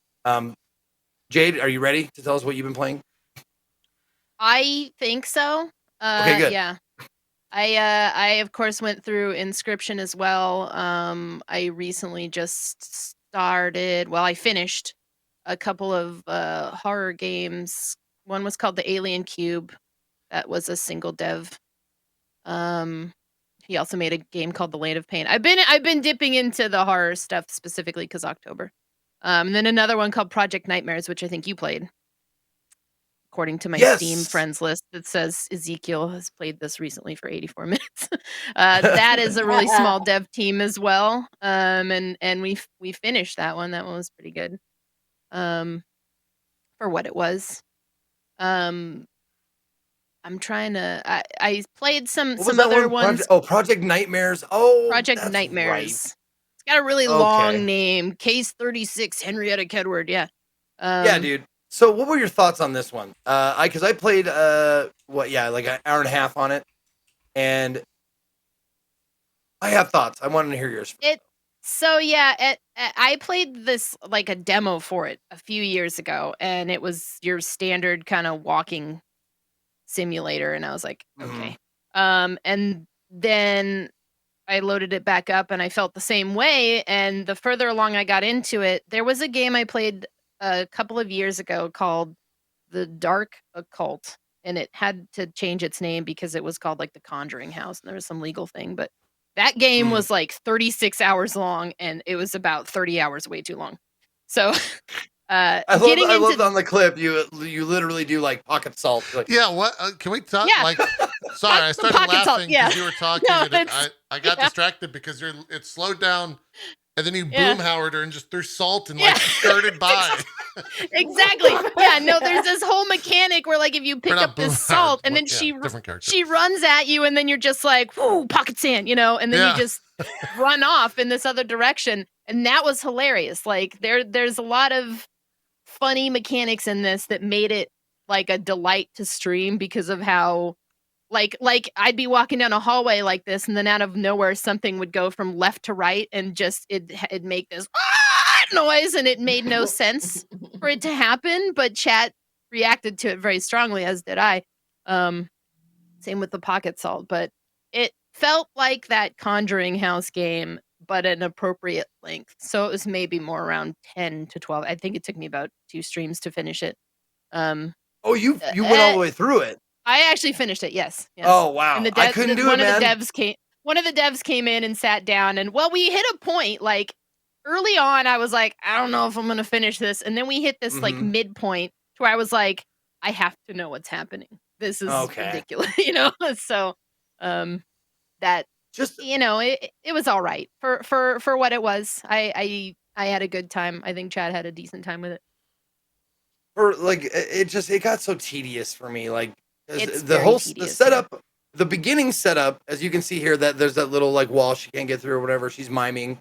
Jade, are you ready to tell us what you've been playing? I think so. Okay, good. Yeah. I of course went through Inscryption as well. I recently just started. Well, I finished a couple of horror games. One was called The Alien Cube. That was a single dev. He also made a game called The Land of Pain. I've been dipping into the horror stuff specifically because October. And then another one called Project Nightmares, which I think you played. According to my Steam Yes. friends list, that says Ezekiel has played this recently for 84 minutes. That is a really small dev team as well. And we finished that one. That one was pretty good. For what it was. I'm trying to. I played some other ones. Project Nightmares. Oh, Project that's Nightmares. right. It's got a really Okay. long name. Case 36, Henrietta Kedward. Yeah. Yeah, dude. So, what were your thoughts on this one? Because I played like an hour and a half on it, and I have thoughts. I wanted to hear yours. So yeah, I played this like a demo for it a few years ago, and it was your standard kind of walking simulator, and I was like, okay. And then I loaded it back up, and I felt the same way. And the further along I got into it, there was a game I played a couple of years ago called The Dark Occult, and it had to change its name because it was called like The Conjuring House, and there was some legal thing, but that game was like 36 hours long, and it was about 30 hours way too long. So, I love on the clip you literally do like pocket salt. Like, Yeah, what? Can we talk? Yeah. Like, sorry, I Some started pocket salt, laughing yeah. because you were talking. No, and I got distracted because it slowed down, and then you Yeah. boomhauered her and just threw salt and Yeah. like skirted by. Exactly. Yeah, no, there's this whole mechanic where like if you pick Or not up this boomhauered, salt and then yeah, different character. she runs at you and then you're just like, whoo, pocket sand, and then Yeah. you just run off in this other direction. And that was hilarious. Like there's a lot of funny mechanics in this that made it like a delight to stream because of how like I'd be walking down a hallway like this, and then out of nowhere something would go from left to right and just it'd make this noise, and it made no sense for it to happen, but chat reacted to it very strongly, as did I. Same with the pocket salt, but it felt like that Conjuring House game, but an appropriate length. So it was maybe more around 10 to 12. I think it took me about 2 streams to finish it. Oh, you went all the way through it. I actually finished it. Yes. Oh wow! And I couldn't do it, man. One of the devs came in and sat down, and we hit a point like early on. I was like, I don't know if I'm gonna finish this, and then we hit this like midpoint to where I was like, I have to know what's happening. This is ridiculous, So, that just it was all right for what it was. I had a good time. I think Chad had a decent time with it. For like it got so tedious for me. Like It's the very whole tedious, the setup, the beginning setup, as you can see here, that there's that little like wall she can't get through or whatever. She's miming,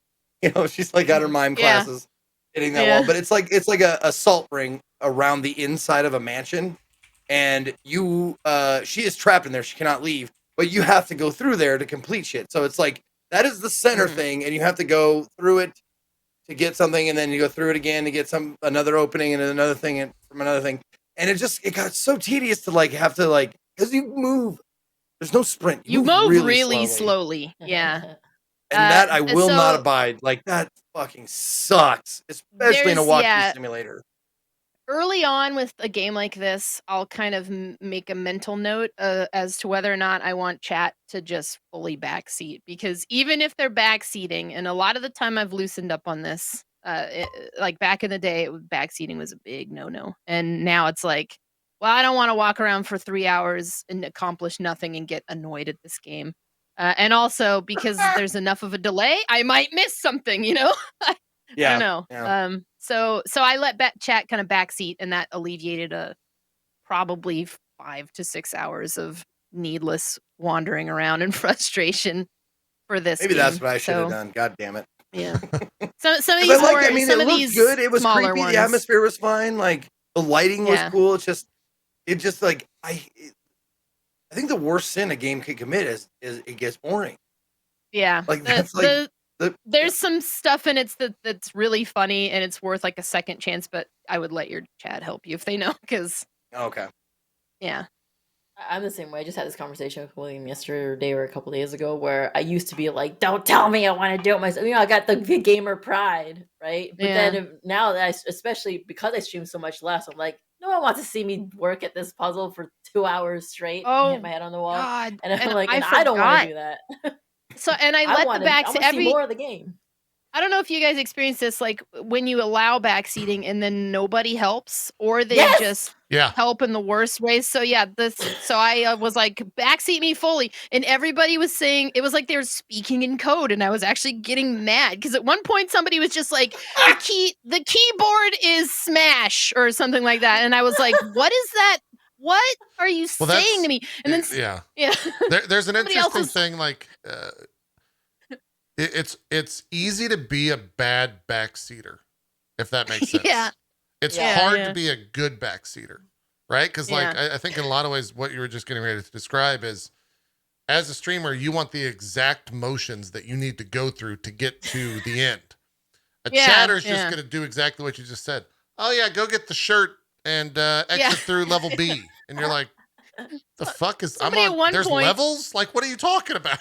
she's like at her mime classes, hitting that wall. But it's like a salt ring around the inside of a mansion, and she is trapped in there. She cannot leave, but you have to go through there to complete shit. So it's like that is the center thing, and you have to go through it to get something, and then you go through it again to get another opening and another thing and from another thing. And it got so tedious to like have to like, because you move. There's no sprint. You move really slowly. Yeah. And that I will not abide. Like that fucking sucks. Especially in a walkthrough simulator. Early on with a game like this, I'll kind of make a mental note as to whether or not I want chat to just fully backseat. Because even if they're backseating, and a lot of the time I've loosened up on this, like back in the day, backseating was a big no-no. And now it's like, well, I don't want to walk around for 3 hours and accomplish nothing and get annoyed at this game. And also because there's enough of a delay, I might miss something, I don't know. Yeah. So I let chat kind of backseat, and that alleviated probably 5 to 6 hours of needless wandering around and frustration for this. Maybe that's what I should have done. God damn it. Yeah. Some of these it looked good. It was creepy. Ones. The atmosphere was fine. Like the lighting was cool. It just like I think the worst sin a game can commit is it gets boring. Yeah. Like there's some stuff in it that's really funny, and it's worth like a second chance, but I would let your chat help you if they know, because okay. Yeah. I'm the same way. I just had this conversation with William yesterday or a couple days ago where I used to be like, don't tell me I want to do it myself. I got the gamer pride, right? But then now that especially because I stream so much less, I'm like, no one wants to see me work at this puzzle for 2 hours straight and hit my head on the wall. God. And I'm like, I don't want to do that. So, and I let the see more of the game. I don't know if you guys experience this, like when you allow backseating and then nobody helps, or they just help in the worst ways. So so I was like, backseat me fully, and everybody was saying it was like they were speaking in code, and I was actually getting mad because at one point somebody was just like, the keyboard is smash or something like that, and I was like, what is that? What are you saying to me? And then there's an interesting thing like. It's easy to be a bad backseater, if that makes sense. It's hard to be a good backseater, right? Because I think in a lot of ways, what you were just getting ready to describe is, as a streamer, you want the exact motions that you need to go through to get to the end. A chatter's just going to do exactly what you just said. Oh yeah, go get the shirt and exit through level B, and you're like, the fuck is there's levels? Like, what are you talking about?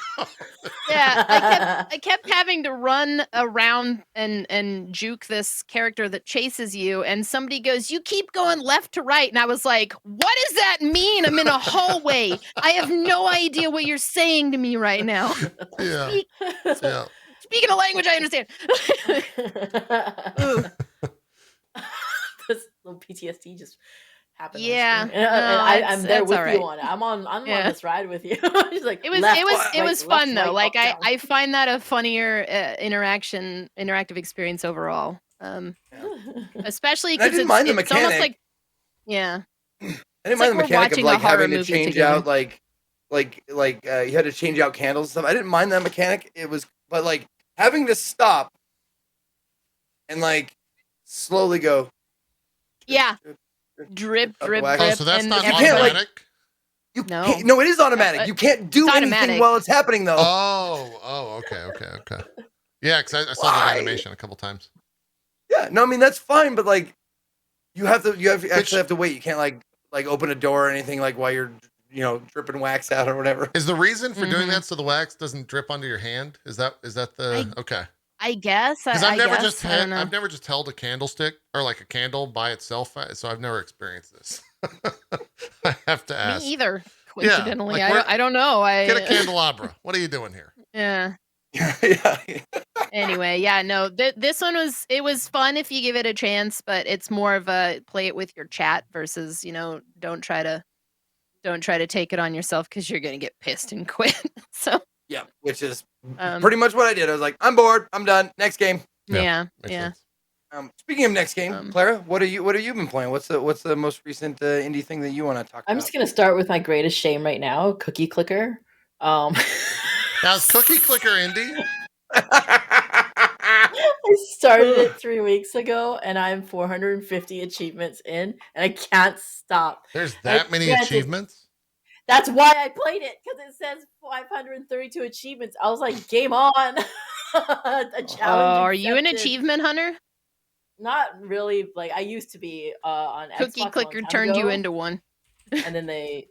I kept having to run around and juke this character that chases you, and somebody goes, you keep going left to right, and I was like, what does that mean? I'm in a hallway. I have no idea what you're saying to me right now. Speaking a language I understand. This little PTSD just happened. I'm there with you on it. I'm on this ride with you. Just like it was fun though. Like I find that a funnier interactive experience overall. Especially because it's almost like I didn't mind the mechanic of like having to change out like you had to change out candles and stuff. I didn't mind that mechanic. But like having to stop and like slowly go. Drip. Oh, so that's not automatic? No, it is automatic. You can't do anything while it's happening, though. Oh, okay. Yeah, because I saw that animation a couple times. Yeah, no, I mean that's fine, but like you actually have to wait. You can't like open a door or anything like while you're dripping wax out or whatever. Is the reason for doing Mhm. that so the wax doesn't drip onto your hand? Is that the okay? I guess. Because I I've never guess. just I don't know. I've never just held a candlestick or like a candle by itself, so I've never experienced this. I have to ask. Me either. Coincidentally, like I don't know. Get a candelabra. What are you doing here? Yeah. Yeah. Anyway, yeah, no. This one was fun if you give it a chance, but it's more of a play it with your chat versus don't try to take it on yourself because you're gonna get pissed and quit. So Yeah, which is um, pretty much what I did. I was like, I'm bored. I'm done. Next game. yeah. Makes sense. Speaking of next game, Clara, what have you been playing? What's the most recent indie thing that you want to talk about? I'm just gonna start with my greatest shame right now, Cookie Clicker. Now is Cookie Clicker indie? I started it 3 weeks ago, and I'm 450 achievements in, and I can't stop. There's that many achievements? That's why I played it, because it says 532 achievements. I was like, game on. A challenge are you an accepted. achievement hunter? Not really. Like, I used to be on Cookie Xbox Clicker a long time turned ago, you into one. and then they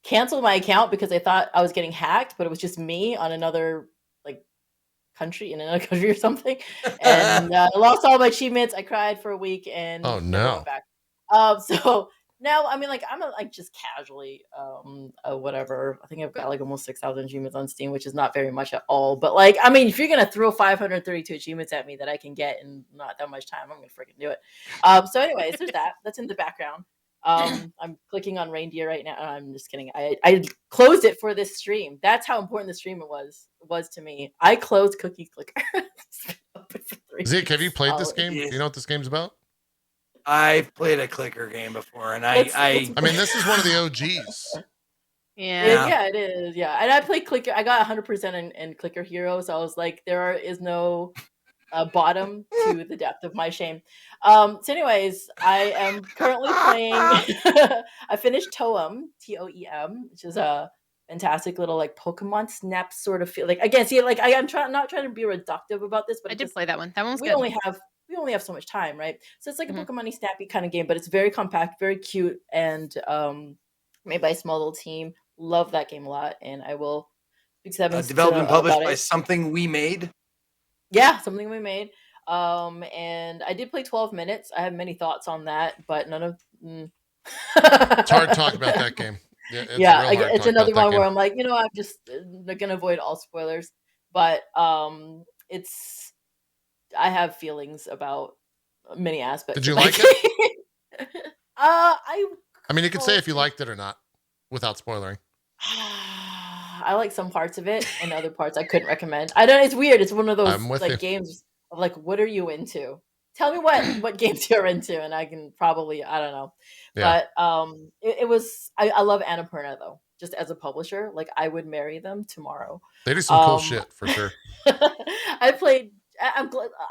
canceled my account because they thought I was getting hacked, but it was just me on another country or something, and I lost all my achievements. I cried for a week and never went back. So now, I mean, I'm just casually whatever. I think I've got almost 6,000 achievements on Steam, which is not very much at all. But I mean, if you're gonna throw 532 achievements at me that I can get in not that much time, I'm gonna freaking do it. So anyways, there's that. That's in the background. I'm clicking on reindeer right now. I'm just kidding. I closed it for this stream. That's how important the stream was to me. I closed Cookie Clicker. Zeke, have you played this game? Do you know what this game's about? I've played a clicker game before, and I mean, this is one of the OGs. Yeah, it is. Yeah, and I played Clicker. I got 100% in Clicker Hero, so I was like, there is no bottom to the depth of my shame. So anyways, I am currently playing I finished Toem, Toem, which is a fantastic little Pokemon Snap sort of feel. Again, see, I'm not trying to be reductive about this, but I did play that one. That one was we good. We only have so much time, right? So it's like a Pokemon-y snappy kind of game, but it's very compact, very cute, and made by a small little team. Love that game a lot, and I will speak to them. Developed and published by Something We Made. Yeah, Something We Made. And I did play 12 minutes. I have many thoughts on that, but none of. It's hard to talk about that game. Yeah, it's another one where I'm like, I'm just gonna avoid all spoilers. But I have feelings about many aspects. Did you like it? I mean, you could say if you liked it or not, without spoiling. I like some parts of it, and other parts I couldn't recommend. I don't. It's weird. It's one of those games of what are you into? Tell me what games you're into, and I can probably I don't know. Yeah. But it was. I love Annapurna though. Just as a publisher, I would marry them tomorrow. They do some cool shit for sure.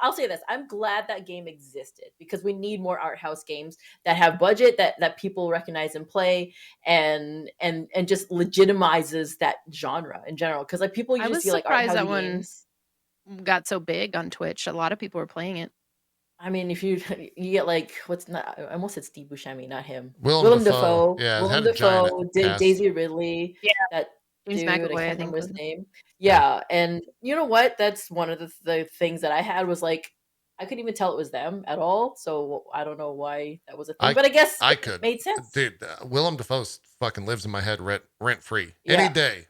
I'll say this. I'm glad that game existed because we need more art house games that have budget that people recognize and play and just legitimizes that genre in general. Because people used to see art house that games. One got so big on Twitch. A lot of people were playing it. I mean, if you get I almost said Steve Buscemi, not him. Willem Dafoe. Yeah, Willem Dafoe, Daisy Ridley. Yeah. That James dude, McAvoy, I can't remember his name. Yeah, and you know what? That's one of the things that I had was I couldn't even tell it was them at all. So I don't know why that was a thing, but I guess I could. Made sense. Dude, Willem Dafoe fucking lives in my head rent free. Yeah. Any day,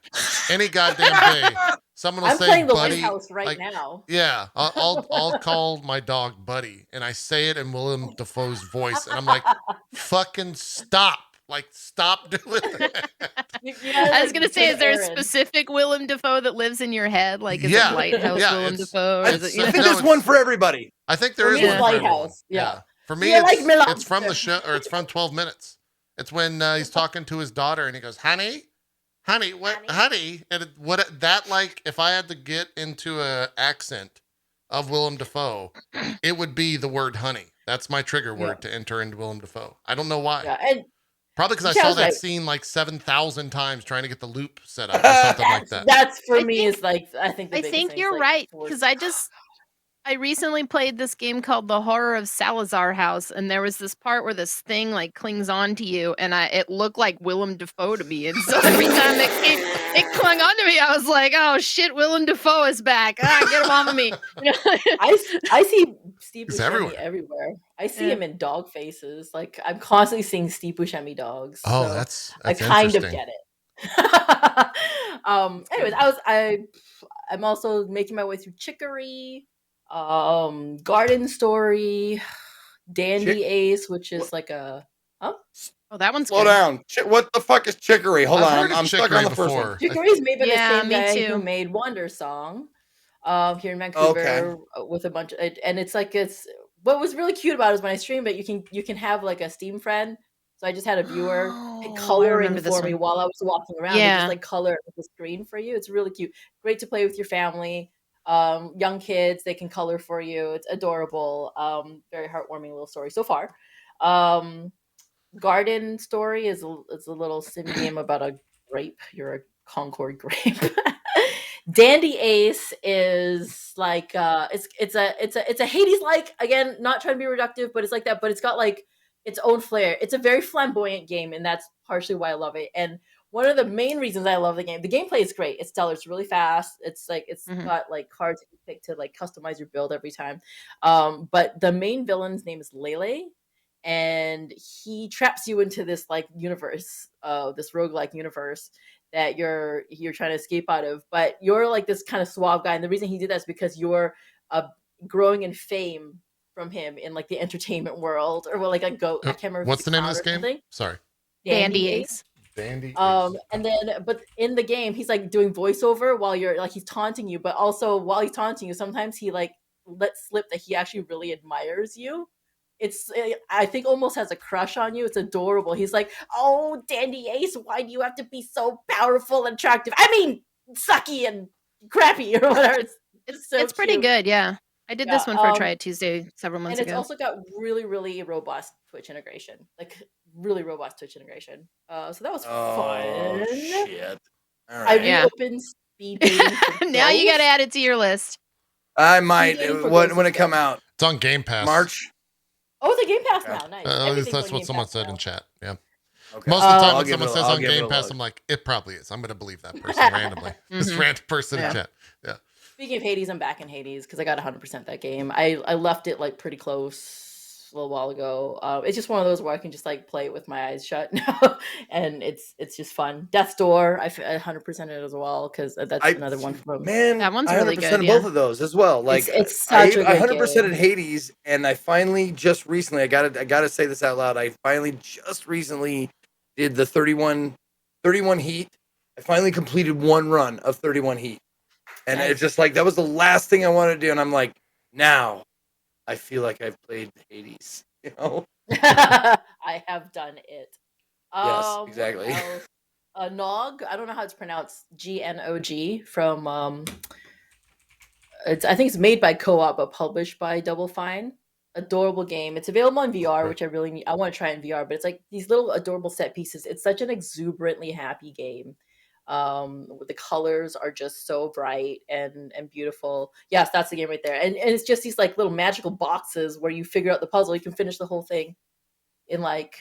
any goddamn day. Someone will say, playing the Buddy, Lighthouse right now. Yeah, I'll call my dog Buddy, and I say it in Willem Dafoe's voice, and I'm like, fucking stop. Stop doing that. I was gonna say, is there a specific Willem Dafoe that lives in your head? Is it Lighthouse Willem Dafoe? Or I think there's one for everybody. I think there is one for Lighthouse. Yeah. For me, it's from the show, or it's from 12 Minutes. It's when he's talking to his daughter, and he goes, "Honey, what, honey?" And if I had to get into a accent of Willem Dafoe, it would be the word "honey." That's my trigger word to enter into Willem Dafoe. I don't know why. Yeah, and probably because I saw that scene 7,000 times trying to get the loop set up or something like that. That's for me is I think. I think you're right because I recently played this game called The Horror of Salazar House, and there was this part where this thing like clings on to you, and it looked like Willem Dafoe to me. And so every time it clung onto me, I was like, "Oh shit, Willem Dafoe is back! Ah, get him off of me!" I see Steve He's Buscemi everywhere. I see him in dog faces. Like I'm constantly seeing Steve Buscemi dogs. Oh, so that's I kind of interesting. get it. Anyways, I'm also making my way through Chicory, Garden Story, Dandy Ace, which is like a Oh, that one's Slow good. down. What the fuck is Chicory? Hold I've on, heard of I'm stuck on the first before. one. Chicory is made by the Yeah, same me guy too. who made Wonder Song, here in Vancouver, with a bunch of, and it's what was really cute about it is when I stream it, you can have like a Steam friend. So I just had a viewer Oh, I coloring remember this for me one. while I was walking around. They Yeah. just like color the screen for you. It's really cute. Great to play with your family. Young kids, they can color for you. It's adorable. Very heartwarming little story so far. Garden Story is a little sim game about a grape. You're a Concord grape. Dandy Ace is like it's a Hades like, again, not trying to be reductive, but it's like that, but it's got like its own flair. It's a very flamboyant game, and that's partially why I love it. And one of the main reasons I love the gameplay is great. It's stellar. It's really fast. It's like got like cards you pick to like customize your build every time. But the main villain's name is Lele, and he traps you into this like universe, this roguelike universe that you're trying to escape out of. But you're like this kind of suave guy, and the reason he did that is because you're growing in fame from him in like the entertainment world, or like a goat. I can't remember. What's the name of this game? Sorry. Dandy Ace. Dandy Ace. And then, but in the game, he's like doing voiceover while you're like, he's taunting you, but also while he's taunting you, sometimes he like lets slip that he actually really admires you. It's, I think, almost has a crush on you. It's adorable. He's like, "Oh, Dandy Ace, why do you have to be so powerful and attractive? I mean, sucky and crappy," or whatever. It's pretty cute. good. Yeah, I did this one for Try It Tuesday several months and it's ago. also got really, really robust Twitch integration, like really robust Twitch integration. So that was fun. Shit! All I right. reopened speed dating. For Now you Ghost. got to add it to your list. I might. dating for When Ghost it come out? It's on Game Pass. March. Oh, it's a Game Pass now. Nice. At least Everything's that's on what Game someone Pass said now. in chat. Yeah. Okay. Most of the time I'll when give someone it a- says I'll on give it Game a Pass, look. I'm like, it probably is. I'm going to believe that person randomly. This random person in chat. Yeah. Speaking of Hades, I'm back in Hades because I got 100% that game. I left it like pretty close a little while ago. It's just one of those where I can just like play it with my eyes shut now, and it's just fun. Death's Door, I 100% it as well because that's another one from. Man, That one's I really 100% good, of both yeah. of those as well. Like It's such a I good 100% game. at Hades, and I finally just recently I gotta say this out loud. I finally just recently did the 31 heat. I finally completed one run of 31 heat, and Nice. it's just like that was the last thing I wanted to do, and I'm like, now I feel like I've played Hades. You know? I have done it. Yes, What exactly. else? Gnog, I don't know how it's pronounced. Gnog from I think it's made by Co-op but published by Double Fine. Adorable game. It's available on VR, which I really need. I want to try it in VR, but it's like these little adorable set pieces. It's such an exuberantly happy game. The colors are just so bright and beautiful. Yes, that's the game right there. And it's just these like little magical boxes where you figure out the puzzle. You can finish the whole thing in like,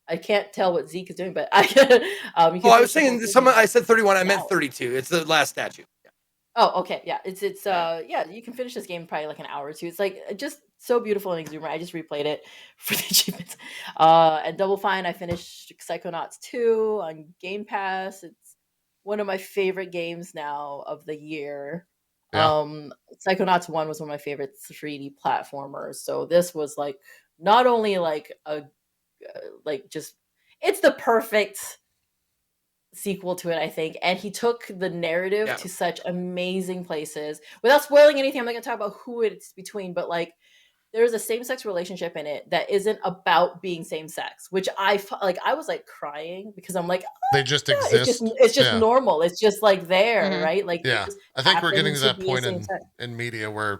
I can't tell what Zeke is doing, but I can. I was saying I said 31. I meant 32. It's the last statue. Yeah. Oh, okay, yeah. It's yeah. You can finish this game in probably like an hour or two. It's like just so beautiful and exuberant. I just replayed it for the achievements. And Double Fine, I finished Psychonauts 2 on Game Pass. It's one of my favorite games now of the year. Yeah. Psychonauts 1 was one of my favorite 3D platformers. So this was like not only like a like just it's the perfect sequel to it, I think. And he took the narrative to such amazing places. Without spoiling anything, I'm not gonna talk about who it's between, but like there's a same-sex relationship in it that isn't about being same-sex, which I was like crying because I'm like, they just exist. It's just normal. It's just like there, right? Like yeah, I think we're getting to that point in media where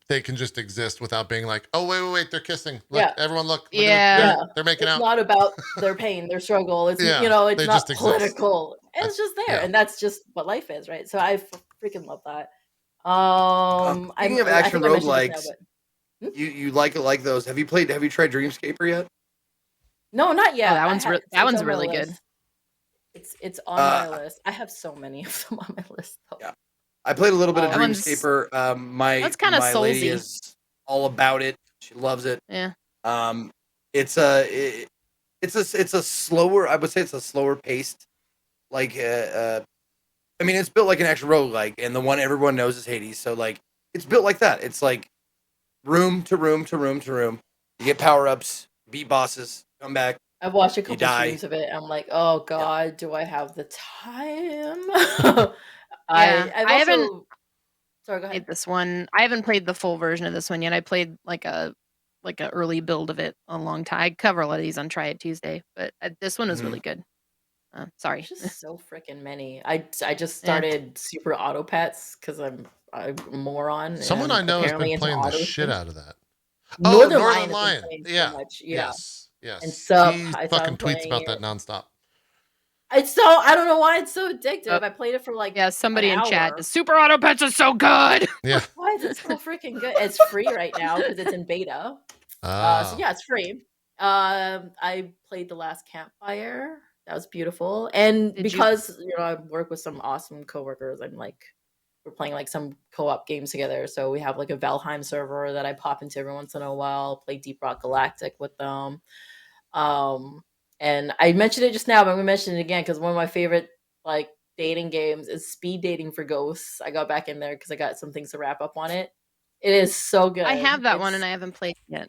they can just exist without being like, oh wait, they're kissing. Look, everyone look. Yeah, they're making out. It's not about their pain, their struggle. It's it's not political. And it's just there, and that's just what life is, right? So I freaking love that. Speaking of I action think I mentioned this now, roguelikes, but you like those. Have you tried Dreamscaper yet? no, not yet. that one's that one's on my really good. list. It's on my list. I have so many of them on my list though. Yeah. I played a little bit of That one's- Dreamscaper. that's kinda my lady soulsy. is all about it. She loves it. Yeah. It's a slower. I would say it's a slower paced. Like I mean, it's built like an action roguelike, and the one everyone knows is Hades. So like, it's built like that. It's like room to room to room to room. You get power ups, beat bosses, come back. I've watched a couple die. streams of it. I'm like, oh god, do I have the time? I haven't Sorry, go ahead. played this one. I haven't played the full version of this one yet. I played like a early build of it a long time. I cover a lot of these on Try It Tuesday, but this one was really good. Sorry. There's just so freaking many. I just started Super Auto Pets because I'm a moron. Someone I know has been playing the shit things. out of that. Northern Lion. Yeah. So much. Yeah. Yes. And so he I fucking tweets about that nonstop. I don't know why it's so addictive. I played it for like somebody in chat. hour. The Super Auto Pets is so good. Yeah. Why is it so freaking good? It's free right now because it's in beta. So yeah, it's free. I played The Last Campfire. That was beautiful. And because you know I work with some awesome coworkers, I'm like we're playing like some co-op games together. So we have like a Valheim server that I pop into every once in a while, play Deep Rock Galactic with them. And I mentioned it just now, but I'm gonna mention it again because one of my favorite like dating games is Speed Dating for Ghosts. I got back in there because I got some things to wrap up on it. It is so good. I have that one and I haven't played it yet.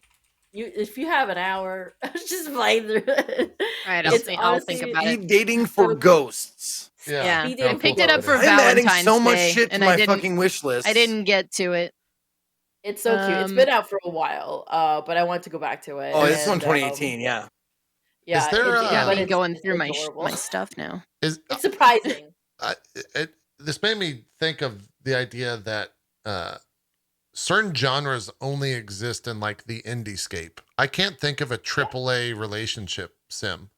If you have an hour, just play through it. All right, I'll think about it. Speed Dating for Ghosts. Yeah. Speed I Dating picked for it up for I'm adding Valentine's so much Day, shit to and my fucking wish list. I didn't get to it. It's so cute. It's been out for a while, but I want to go back to it. Oh, this one 2018, yeah. Yeah, is there going through my stuff now. It's surprising. This made me think of the idea that certain genres only exist in like the indiescape. I can't think of a AAA relationship sim.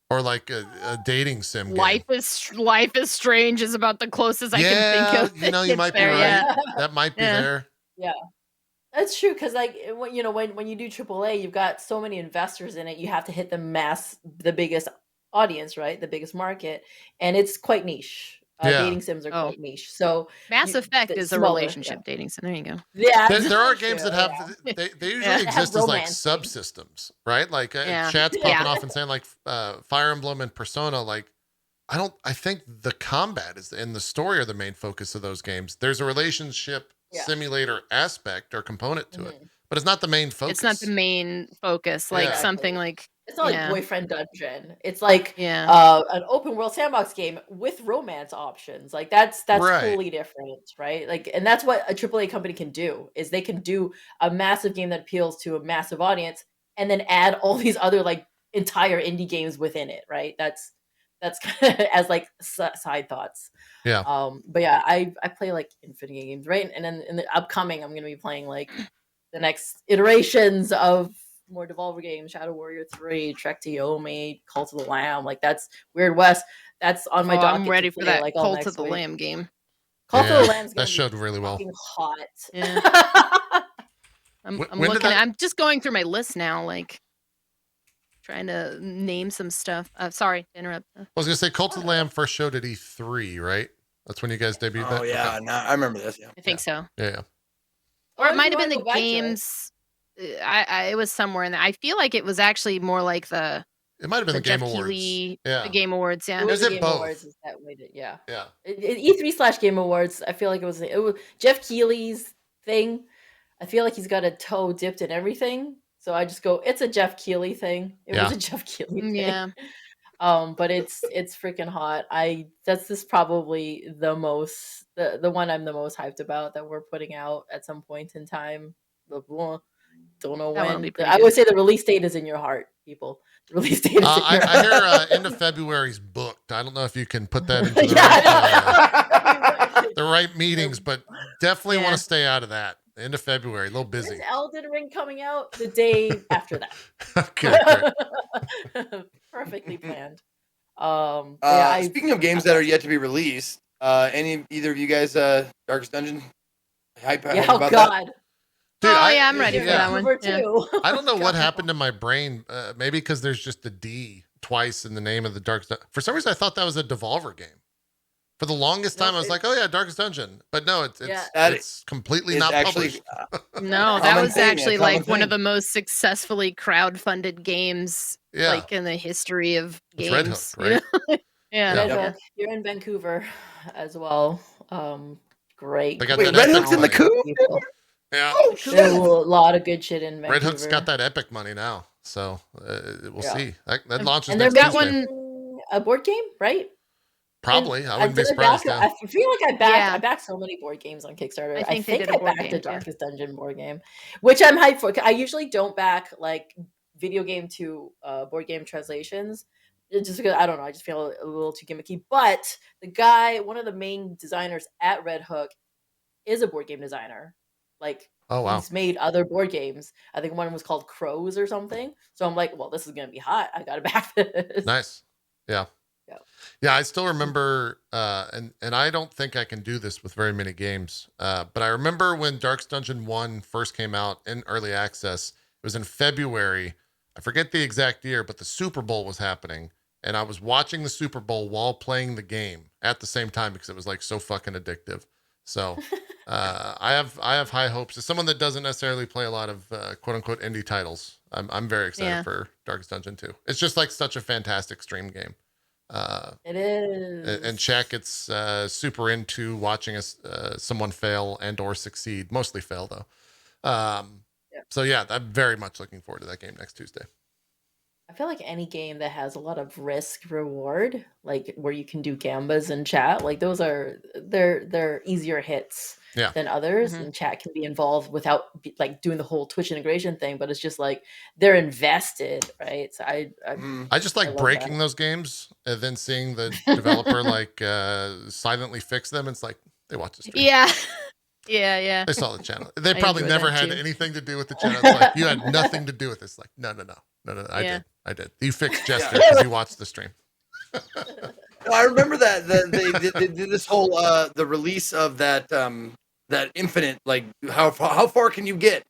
Or like a dating sim game. Life is Strange is about the closest I can think of. You know, you might be right. Yeah. That might be there. Yeah. That's true because like when you do AAA, you've got so many investors in it. You have to hit the biggest audience, right? The biggest market, and it's quite niche. Dating sims are quite niche. So Mass Effect is a relationship dating sim. There you go. Yeah, there are games that have they usually exist as like subsystems, right? Like chat's popping off and saying like Fire Emblem and Persona. Like I think the combat and the story are the main focus of those games. There's a relationship simulator aspect or component to it, but it's not the main focus. It's not the main focus. Like something like it's not like Boyfriend Dungeon. It's like an open world sandbox game with romance options. Like that's totally different, right? Like, and that's what a AAA company can do is they can do a massive game that appeals to a massive audience, and then add all these other like entire indie games within it, right? That's kind of as like side thoughts. Yeah. But yeah, I play like infinite games, right? And then in the upcoming, I'm gonna be playing like the next iterations of more Devolver games, Shadow Warrior 3, Trek to Yomi, Cult of the Lamb. Like that's Weird West. That's on my docket. I'm ready for that like, Cult of the Lamb game. Cult of the Lamb's that showed really well. Hot. Yeah. I'm looking. I'm just going through my list now, like trying to name some stuff. Sorry to interrupt. I was gonna say Cult of the Lamb first showed at E3, right? That's when you guys debuted that. Oh yeah, okay. No, I remember this. Yeah, I think so. Yeah. Or it might have been the games. It was somewhere in there. I feel like it was actually more like the. It might have been the Game Awards. The Game Awards. Yeah. Was it both? Awards is that way yeah. Yeah. E3/Game Awards. I feel like it was Jeff Keighley's thing. I feel like he's got a toe dipped in everything. So I just go, it's a Jeff Keighley thing. It was a Jeff Keighley thing. Yeah. But it's freaking hot. That's probably the one I'm the most hyped about that we're putting out at some point in time. Don't know when. I would say the release date is in your heart, people. The release date is in your heart. I hear end of February's booked. I don't know if you can put that into the right meetings, but definitely want to stay out of that. End of February, a little busy. Is Elden Ring coming out the day after that? Okay, perfectly planned. Speaking of games that are yet to be released, Either of you guys, Darkest Dungeon? Hype Yeah, oh about God. that? Dude, I'm ready for that one. Too. I don't know what happened to my brain. Maybe because there's just a D twice in the name of the Darkest Dungeon. For some reason, I thought that was a Devolver game. For the longest time, I was like, "Oh yeah, Darkest Dungeon," but no, it's completely not actually, published. No, that was actually like one of the most successfully crowdfunded games, like in the history of games. Red Hook, right? Yeah, Red Hook. You're in Vancouver as well. Great. Wait, Red Hook's in the coup? Yeah. Oh, there's a lot of good shit in Vancouver. Red Hook's got that Epic money now, so we'll see. That launches and next got Tuesday. A board game, right? Probably. I wouldn't be surprised. I feel like I backed so many board games on Kickstarter. I think I backed the Darkest Dungeon board game, which I'm hyped for. I usually don't back like video game to board game translations. Just because I don't know, I just feel a little too gimmicky. But the guy, one of the main designers at Red Hook, is a board game designer. Like, oh wow, he's made other board games. I think one was called Crows or something. So I'm like, well, this is gonna be hot. I gotta back this. Nice, yeah. I still remember, and I don't think I can do this with very many games. But I remember when Darkest Dungeon 1 first came out in early access. It was in February. I forget the exact year, but the Super Bowl was happening. And I was watching the Super Bowl while playing the game at the same time because it was like so fucking addictive. So I have high hopes. As someone that doesn't necessarily play a lot of quote unquote indie titles, I'm very excited for Darkest Dungeon 2. It's just like such a fantastic stream game. It is. And Shaq gets super into watching someone fail and or succeed. Mostly fail though. So yeah, I'm very much looking forward to that game next Tuesday. I feel like any game that has a lot of risk reward, like where you can do gambas and chat, like those they're easier hits than others, and chat can be involved without like doing the whole Twitch integration thing. But it's just like they're invested, right? So I just like breaking those games and then seeing the developer like silently fix them. It's like they watch the stream. Yeah. They saw the channel. They probably never had anything to do with the channel. It's like, you had nothing to do with this. Like, no. I did. You fixed Jester because you watched the stream. I remember that they did this whole the release of that Infinite, like how far can you get?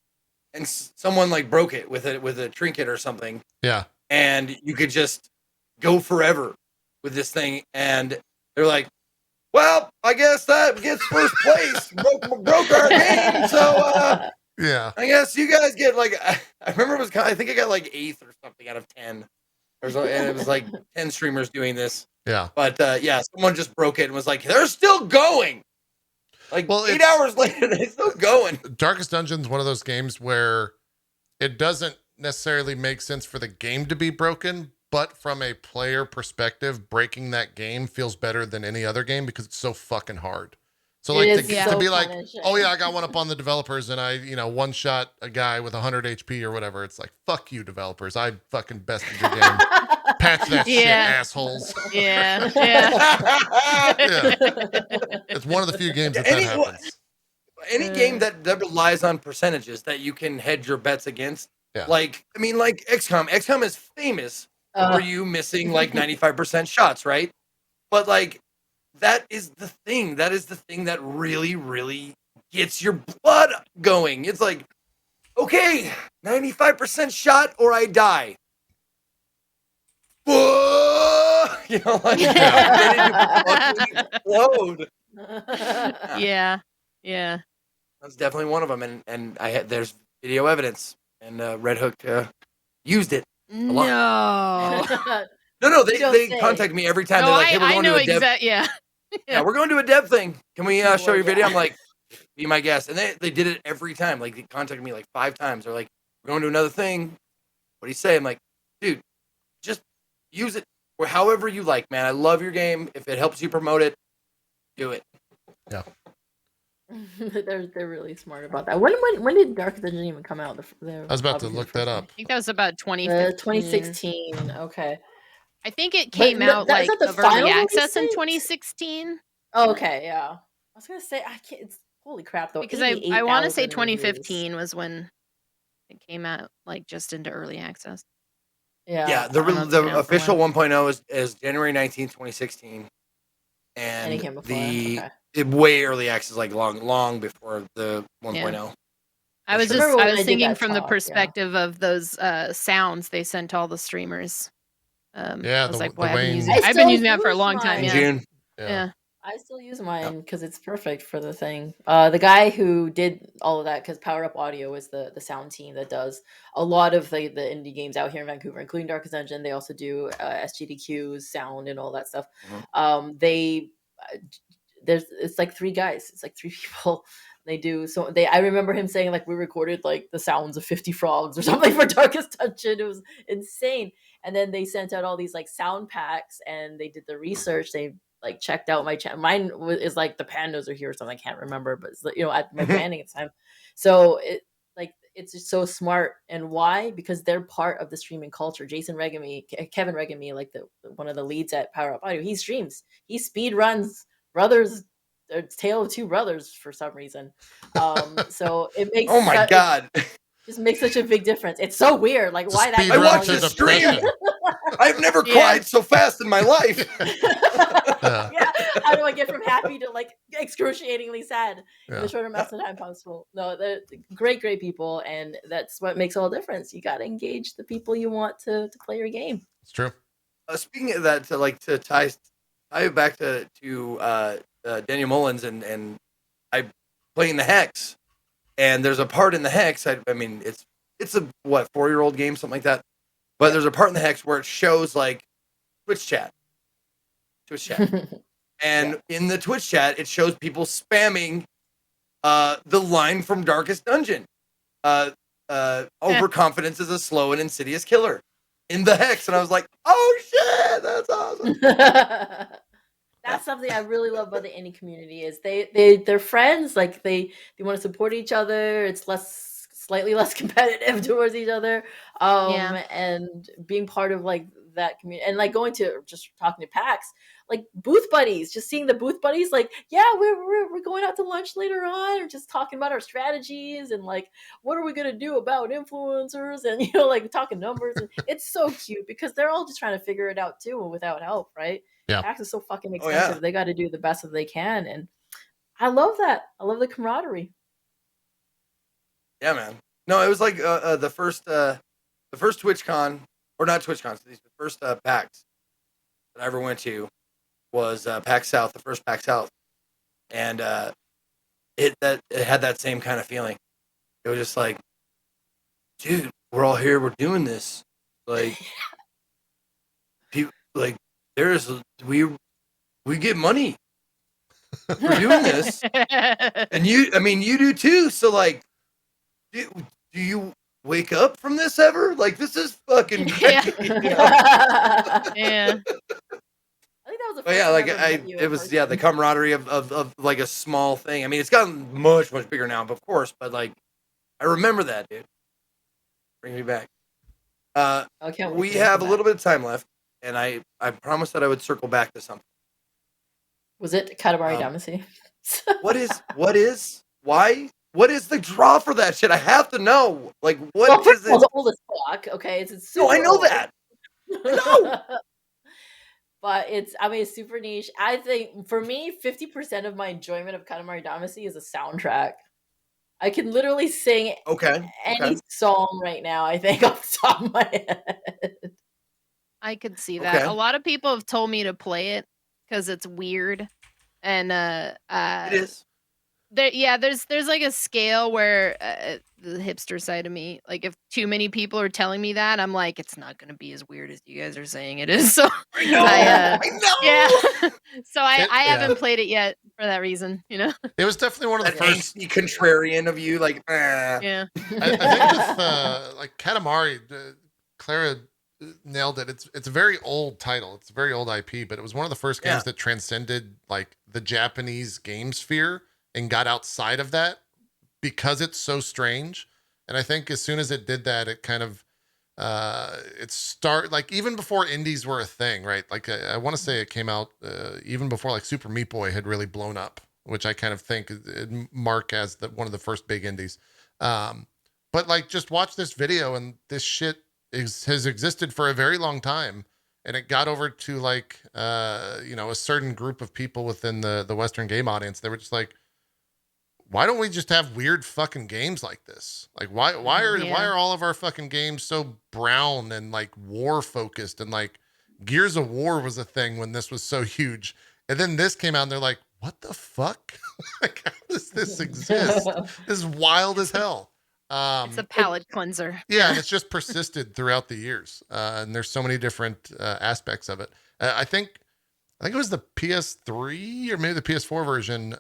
And someone like broke it with a trinket or something. Yeah. And you could just go forever with this thing, and they're like, well, I guess that gets first place. broke our game, so yeah. I guess you guys get like I remember it was I think I got like 8th or something out of 10. And it was like 10 streamers doing this. Yeah. But someone just broke it and was like, they're still going. Like 8 hours later, they're still going. Darkest Dungeon's one of those games where it doesn't necessarily make sense for the game to be broken, but from a player perspective, breaking that game feels better than any other game because it's so fucking hard. So like to be like, oh yeah, I got one up on the developers and I, one shot a guy with 100 HP or whatever. It's like, fuck you developers. I fucking bested your game. Patch that shit, assholes. Yeah. It's one of the few games that happens. Any game that relies on percentages that you can hedge your bets against. Yeah. Like XCOM. XCOM is famous for you missing like 95% shots, right? But like, that is the thing. That is the thing that really, really gets your blood going. It's like, okay, 95% shot or I die. Like, ready to explode. Yeah. That's definitely one of them, and there's video evidence, and Red Hook used it a lot. No, they contact me every time. No, they're like, hey, we're going to a dev. Yeah, we're going to a dev thing. Can we show your video? I'm like, be my guest. And they did it every time. Like, they contacted me like 5 times. They're like, we're going to another thing. What do you say? I'm like, dude, just use it or however you like, man. I love your game. If it helps you promote it, do it. Yeah. They're really smart about that. When did Darkest Dungeon even come out? I was about to look that up. I think that was about 2015. 2016. Okay. I think it came out like of early access in 2016. Oh, okay, yeah. I was gonna say I can't. It's holy crap though. Because I want to say 2015 was when it came out, like just into early access. Yeah. The official 1.0 is January 19th, 2016. And it and came before. Okay. way early access, like long before the 1.0. Yeah. For sure. Remember when I I was did thinking that from the talk, yeah. perspective of those sounds they sent all the streamers. Yeah, I was like, the boy, I've been Wayne- using I I've been still using that for a use long time. In mine. Yeah. June. Yeah. I still use mine because it's perfect for the thing. The guy who did all of that, because Power Up Audio is the sound team that does a lot of the indie games out here in Vancouver, including Darkest Dungeon. They also do SGDQs, sound, and all that stuff. It's like 3 guys. It's like 3 people. They do so. I remember him saying like we recorded like the sounds of 50 frogs or something for Darkest Dungeon. It was insane. And then they sent out all these like sound packs, and they did the research. They like checked out my channel. Mine is like the pandas are here or something. I can't remember, but it's, at my branding at the time. So it's just so smart. And why? Because they're part of the streaming culture. Kevin Regami, like one of the leads at Power Up Audio, he streams. He speed runs Brothers, Tale of Two Brothers for some reason. So it makes Oh my god. Just makes such a big difference. It's so weird. Like, why that? I watched the stream. I've never cried so fast in my life. Yeah. How do I get from happy to like excruciatingly sad in the shorter amount of time possible? No, they're great people, and that's what makes all the difference. You got to engage the people you want to play your game. It's true. Speaking of that, to tie it back to Daniel Mullins and I playing the Hex, and there's a part in the Hex. I mean, it's a 4-year-old game, something like that. But there's a part in the Hex where it shows like Twitch chat, and in the Twitch chat it shows people spamming the line from Darkest Dungeon. Overconfidence is a slow and insidious killer in the Hex, and I was like, oh shit, that's awesome. That's something I really love about the indie community is they're friends. Like they want to support each other. It's slightly less competitive towards each other. And being part of like that community, and like going to just talking to PAX, like booth buddies, just seeing the booth buddies, like, yeah, we're going out to lunch later on, or just talking about our strategies and like what are we gonna do about influencers, and like talking numbers. And it's so cute because they're all just trying to figure it out too without help, right? Yeah. PAX is so fucking expensive. They got to do the best that they can, and I love that. I love the camaraderie. Yeah, man. No, it was like the first TwitchCon, or not TwitchCon, the first PAX that I ever went to was PAX South, the first PAX South, and it had that same kind of feeling. It was just like, dude, we're all here, we're doing this, like, people, like, we get money for doing this, and you do too. So like, do you wake up from this ever? Like, this is fucking great. Yeah. I think that was the first it was the camaraderie of like a small thing. I mean, it's gotten much bigger now, of course, but like, I remember that, dude. Bring me back. We have a little bit of time left, and I promised that I would circle back to something. Was it Katamari Damacy? What is the draw for that shit? I have to know. Like, what is it? It's old as fuck. Okay, it's super. No, I know that. No. But it's super niche. I think for me, 50% of my enjoyment of Katamari Damacy is a soundtrack. I can literally sing any song right now, I think, off the top of my head. I could see that. A lot of people have told me to play it because it's weird. And it is. There's like a scale where the hipster side of me, like if too many people are telling me that, I'm like, it's not gonna be as weird as you guys are saying it is. So I know. Yeah. So I haven't played it yet for that reason. It was definitely one of the first angsty contrarian of you, like. Yeah. I think with like Katamari, Clara nailed it. It's a very old title. It's a very old IP, but it was one of the first games that transcended like the Japanese game sphere and got outside of that because it's so strange. And I think as soon as it did that, it kind of like even before indies were a thing, right? Like I want to say it came out even before like Super Meat Boy had really blown up, which I kind of think mark as one of the first big indies. But like just watch this video and this shit has existed for a very long time. and it got over to like a certain group of people within the Western game audience. They were just like, why don't we just have weird fucking games like this? Like why are all of our fucking games so brown and like war focused, and like Gears of War was a thing when this was so huge. And then this came out and they're like, what the fuck? Like, how does this exist? This is wild as hell. It's a palate cleanser. Yeah, and it's just persisted throughout the years. And there's so many different aspects of it. I think it was the PS3 or maybe the PS4 version.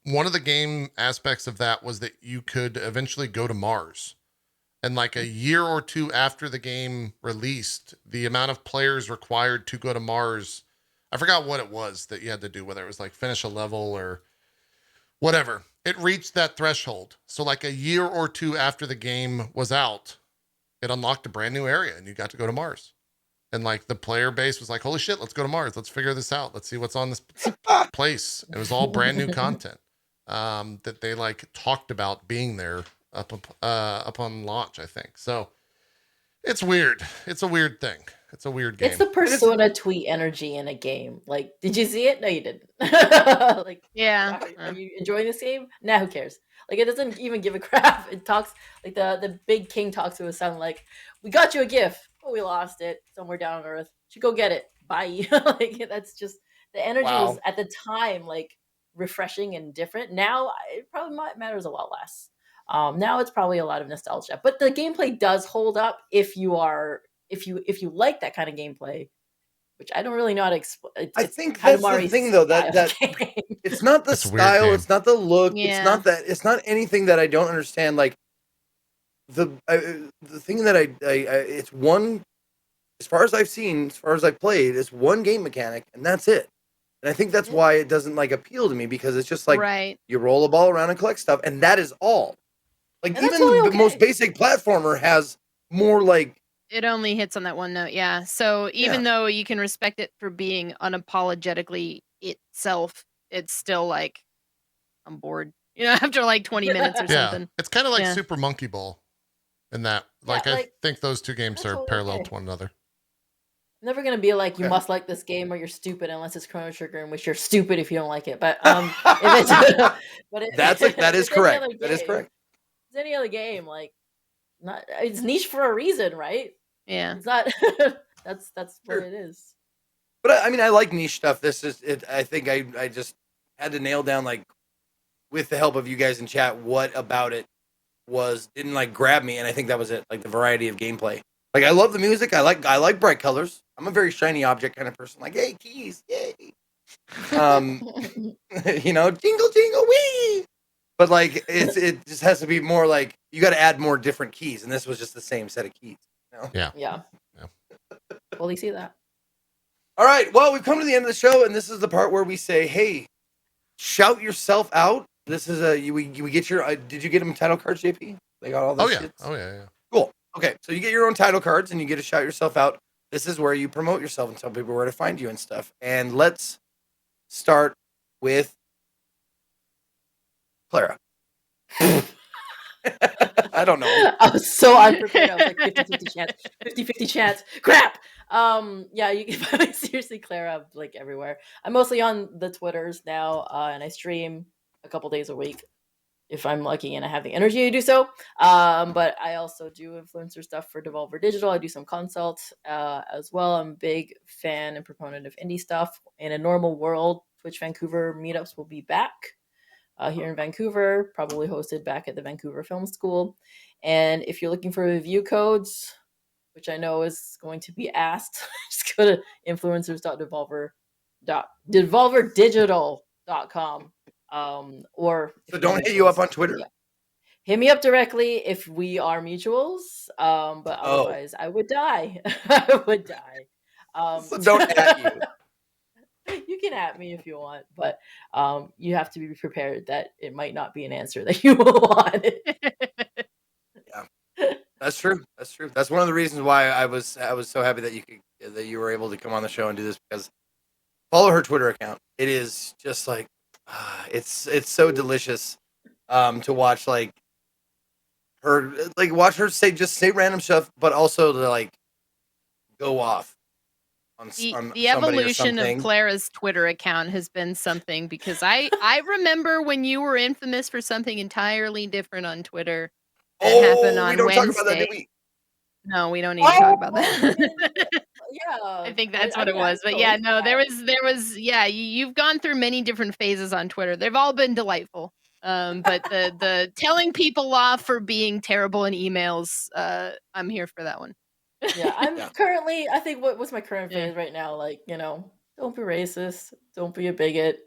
One of the game aspects of that was that you could eventually go to Mars. And like a year or two after the game released, the amount of players required to go to Mars, I forgot what it was that you had to do, whether it was like finish a level or whatever. It reached that threshold. So like a year or two after the game was out, it unlocked a brand new area and you got to go to Mars. And like the player base was like, holy shit, let's go to Mars. Let's figure this out. Let's see what's on this place. It was all brand new content that they like talked about being there upon launch, I think. So it's weird. It's a weird thing. It's a weird game. It's the Persona tweet energy in a game. Like, did you see it? No, you didn't. Like, yeah. Are you enjoying this game? Nah, who cares? Like, it doesn't even give a crap. It talks like the big king talks to his son like, we got you a gift. Oh, we lost it somewhere down on Earth. Should go get it. Bye. Like, that's just the energy was at the time like refreshing and different. Now it probably matters a lot less. Now it's probably a lot of nostalgia, but the gameplay does hold up if you like that kind of gameplay, which I don't really know how to explain. I think that's the thing, though, that it's not the style, it's not the look, it's not anything that I don't understand. Like the thing that it's one, as far as I've seen, as far as I've played, it's one game mechanic, and that's it. And I think that's why it doesn't like appeal to me, because it's just like you roll a ball around and collect stuff, and that is all. Like, and even the most basic platformer has more like... It only hits on that one note, yeah. So even though you can respect it for being unapologetically itself, it's still like, I'm bored. You know, after like 20 minutes or something. It's kind of like Super Monkey Ball in that. Like, I think those two games are parallel to one another. I'm never going to be like, you must like this game or you're stupid unless it's Chrono Trigger, in which you're stupid if you don't like it. But if it's... that is correct. That is correct. It's any other game, like, it's niche for a reason, right? Yeah, it's not. that's what it is. But I mean, I like niche stuff. This is it. I think I just had to nail down, like, with the help of you guys in chat, what about it didn't like grab me, and I think that was it. Like the variety of gameplay. Like, I love the music. I like bright colors. I'm a very shiny object kind of person. Like, hey, keys, yay. You know, jingle jingle wee. But like it just has to be more like you got to add more different keys, and this was just the same set of keys. You know? Yeah. Well, you see that. All right. Well, we've come to the end of the show, and this is the part where we say, "Hey, shout yourself out." This is we get your. Did you get them title cards, JP? They got all those. Oh yeah. Cool. Okay, so you get your own title cards, and you get to shout yourself out. This is where you promote yourself and tell people where to find you and stuff. And let's start with Clara. I don't know. I was so unprepared. I was like 50-50 chance. 50-50 chance. Crap. Yeah, you can find me seriously Clara like everywhere. I'm mostly on the Twitters now, and I stream a couple days a week if I'm lucky and I have the energy to do so. But I also do influencer stuff for Devolver Digital. I do some consults as well. I'm a big fan and proponent of indie stuff. In a normal world, Twitch Vancouver meetups will be back here in Vancouver, probably hosted back at the Vancouver Film School. And if you're looking for review codes, which I know is going to be asked, just go to devolverdigital.com. Or so don't hit you up on Twitter. Hit me up directly if we are mutuals. But otherwise, I would die. I would die. So don't at you. You can at me if you want, but you have to be prepared that it might not be an answer that you will want. Yeah, that's true. That's true. That's one of the reasons why I was so happy that you were able to come on the show and do this, because follow her Twitter account. It is just like it's so delicious to watch, like her say random stuff, but also to like go off on The somebody or evolution of something. Clara's Twitter account has been something because I remember when you were infamous for something entirely different on Twitter that happened on we don't Wednesday. talk about that, did we? No, we don't need to talk about that. Yeah, I think that's what I it mean, I was. But know yeah, it's no, bad. there was yeah, you've gone through many different phases on Twitter. They've all been delightful. But the telling people off for being terrible in emails, I'm here for that one. Yeah, I'm Yeah. currently. I think what's my current Yeah. phase right now? Like, don't be racist. Don't be a bigot.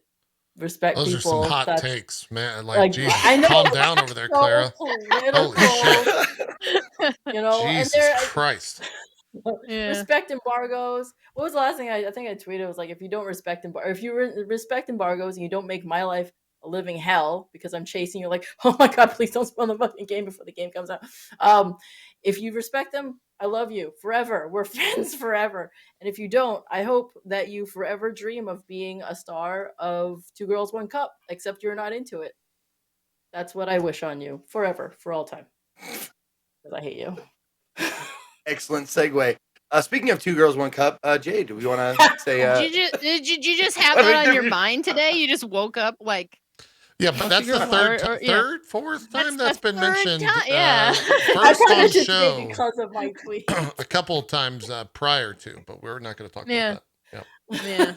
Respect Those people. are some hot That's takes, man. Like, like Jesus, I know. calm down over there, So Clara. political. Holy shit. And Jesus there Christ. Yeah. respect embargoes. What was the last thing I think I tweeted? It was like, if you don't respect if you respect embargoes and you don't make my life a living hell because I'm chasing you, like, oh my god, please don't spoil the fucking game before the game comes out. If you respect them, I love you forever. We're friends forever. And if you don't, I hope that you forever dream of being a star of Two Girls One Cup, except you're not into it. That's what I wish on you forever, for all time. Because I hate you. Excellent segue. Speaking of Two Girls, One Cup, Jay, do we want to say? Did you just have that on your mind today? You just woke up like. Yeah, but that's the fourth time that's been mentioned. Yeah. First on show because of my tweet. a couple of times prior to, but we're not going to talk about that. Yeah.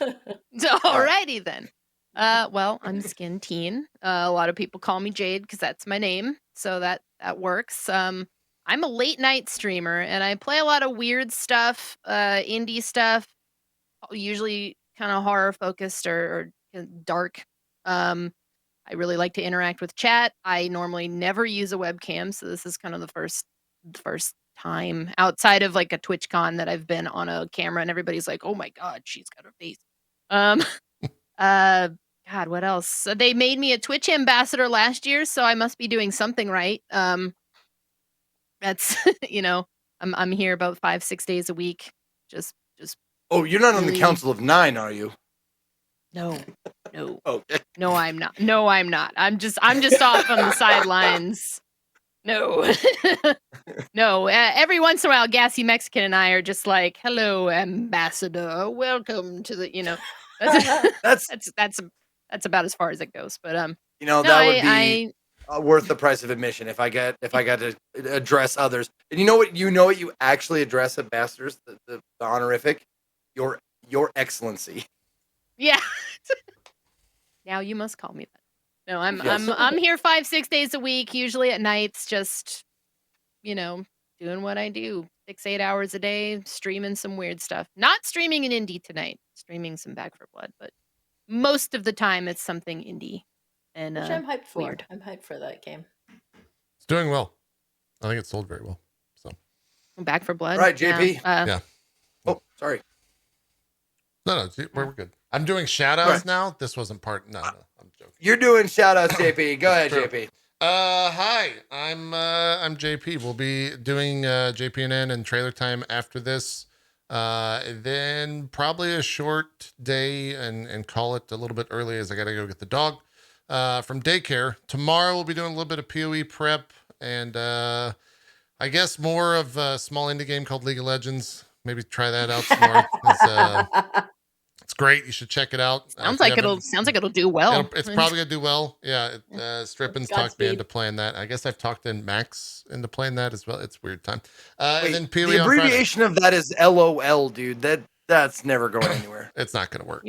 So, alrighty then. Well, I'm Skinnedteen. A lot of people call me Jade because that's my name, so that works. I'm a late night streamer, and I play a lot of weird stuff, indie stuff, usually kind of horror focused or dark. I really like to interact with chat. I normally never use a webcam, so this is kind of the first time outside of like a TwitchCon that I've been on a camera and everybody's like, "Oh my god, she's got a face." God, what else? So they made me a Twitch ambassador last year, so I must be doing something right. That's I'm here about 5-6 days a week. Just Oh, you're not on the really- Council of 9, are you? No. Okay. No, I'm not. No, I'm not. I'm just off on the sidelines. No. No. Every once in a while, Gassy Mexican and I are just like, "Hello, ambassador. Welcome to the." That's about as far as it goes. But that would be worth the price of admission if I got to address others. And you know what you actually address ambassadors, the honorific, your excellency. Yeah. Now you must call me that. No, Yes. I'm here 5-6 days a week, usually at nights, just doing what I do. 6-8 hours a day, streaming some weird stuff. Not streaming an indie tonight, streaming some Back 4 Blood, but most of the time it's something indie. And which I'm hyped for. Weird. I'm hyped for that game. It's doing well. I think it sold very well. So Back 4 Blood. Right, JP. Yeah. Oh, sorry. No, we're good. I'm doing shoutouts now. This wasn't part. No, I'm joking. You're doing shoutouts, JP. Go ahead, True. JP. Hi, I'm JP. We'll be doing JPNN and trailer time after this. Then probably a short day and call it a little bit early as I gotta go get the dog from daycare. Tomorrow we'll be doing a little bit of PoE prep and I guess more of a small indie game called League of Legends. Maybe try that out some more. It's great. You should check it out. Sounds like it'll do well. It's probably gonna do well. Yeah. Strippin's talked me into playing that. I guess I've talked in Max into playing that as well. It's weird time. Wait, and then PoE the abbreviation of that is LOL, dude. That's never going anywhere. It's not gonna work.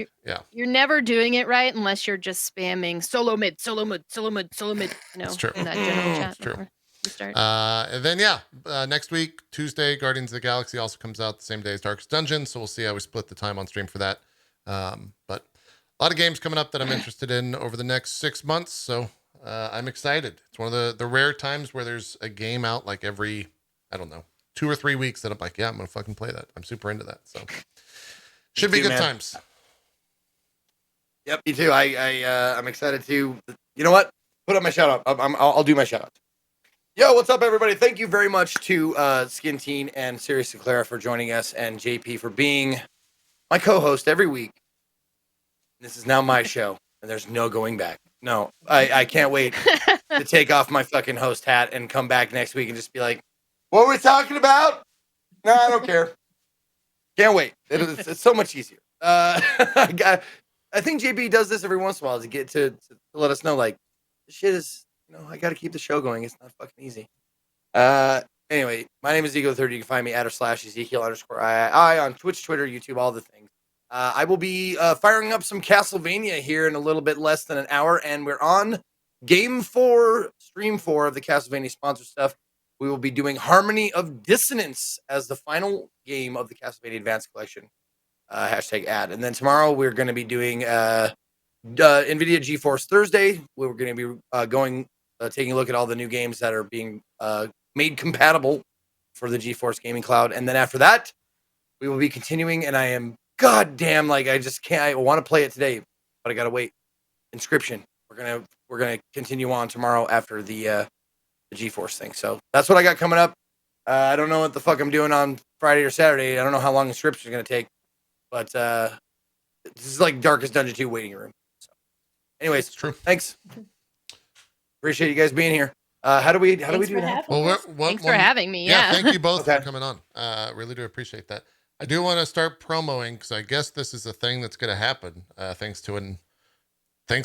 You're never doing it right unless you're just spamming solo mid, solo mid, solo mid, solo mid. It's true. In that general chat. It's true. You start. And then next week, Tuesday, Guardians of the Galaxy also comes out the same day as Darkest Dungeon. So we'll see how we split the time on stream for that. But a lot of games coming up that I'm interested in over the next 6 months. So I'm excited. It's one of the rare times where there's a game out like every, 2 or 3 weeks that I'm like, yeah, I'm going to fucking play that. I'm super into that. So should be good times. Yep, me too. I'm excited to, you know what? Put up my shout out. I'll do my shout out. Yo, what's up, everybody? Thank you very much to Skinnedteen and SeriouslyClara for joining us, and JP for being my co-host every week. This is now my show, and there's no going back. No, I can't wait to take off my fucking host hat and come back next week and just be like, what were we talking about? No, I don't care. Can't wait. It's so much easier. I think JP does this every once in a while to get to let us know, like, this shit is, I got to keep the show going. It's not fucking easy. Anyway, my name is Ezekiel30. You can find me at /Ezekiel_I on Twitch, Twitter, YouTube, all the things. I will be firing up some Castlevania here in a little bit less than an hour, and we're on Game 4, Stream 4 of the Castlevania sponsor stuff. We will be doing Harmony of Dissonance as the final game of the Castlevania Advanced Collection. #ad. And then tomorrow we're going to be doing NVIDIA GeForce Thursday. We're going to be taking a look at all the new games that are being made compatible for the GeForce Gaming Cloud. And then after that, we will be continuing. And I am goddamn, like, I just can't. I want to play it today, but I got to wait. Inscryption. We're gonna continue on tomorrow after the GeForce thing. So that's what I got coming up. I don't know what the fuck I'm doing on Friday or Saturday. I don't know how long Inscryption is going to take. But this is like Darkest Dungeon 2 waiting room. So, anyways, true. Thanks. Appreciate you guys being here. How do we do that? Well, thanks for having me. Yeah, thank you both for coming on. Really do appreciate that. I do want to start promoting because I guess this is a thing that's going to happen. Thanks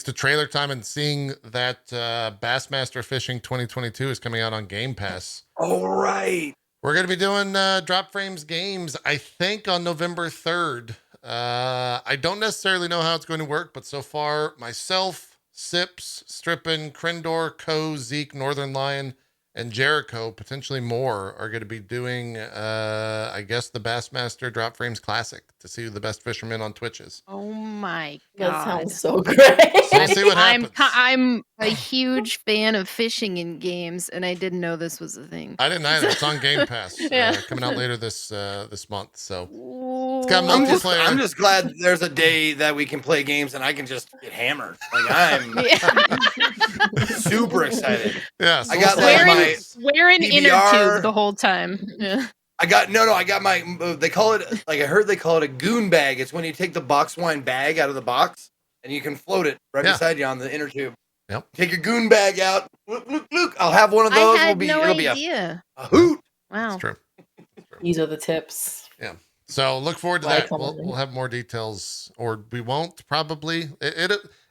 to Trailer Time and seeing that Bassmaster Fishing 2022 is coming out on Game Pass. All right. We're going to be doing Drop Frames games, I think, on November 3rd. I don't necessarily know how it's going to work, but so far, myself, Sips, Strippin, Krindor, Ko, Zeke, Northern Lion, and Jericho, potentially more, are going to be doing, I guess, the Bassmaster Drop Frames Classic to see who the best fisherman on Twitch is. Oh my God. That sounds so great. So we'll see what happens. I'm a huge fan of fishing in games, and I didn't know this was a thing. I didn't either. It's on Game Pass. Coming out later this month. So it's got I'm multiplayer. just glad there's a day that we can play games and I can just get hammered. Like, I'm super excited. Yeah, so I got my wearing PBR. inner tube the whole time. Yeah. I got my, they call it, like, I heard they call it a goon bag. It's when you take the box wine bag out of the box and you can float it right beside you on the inner tube. Yep. Take your goon bag out. Look. I'll have one of those. I had it'll be a hoot. Wow. It's true. These are the tips. Yeah. So look forward to that. We'll have more details, or we won't probably.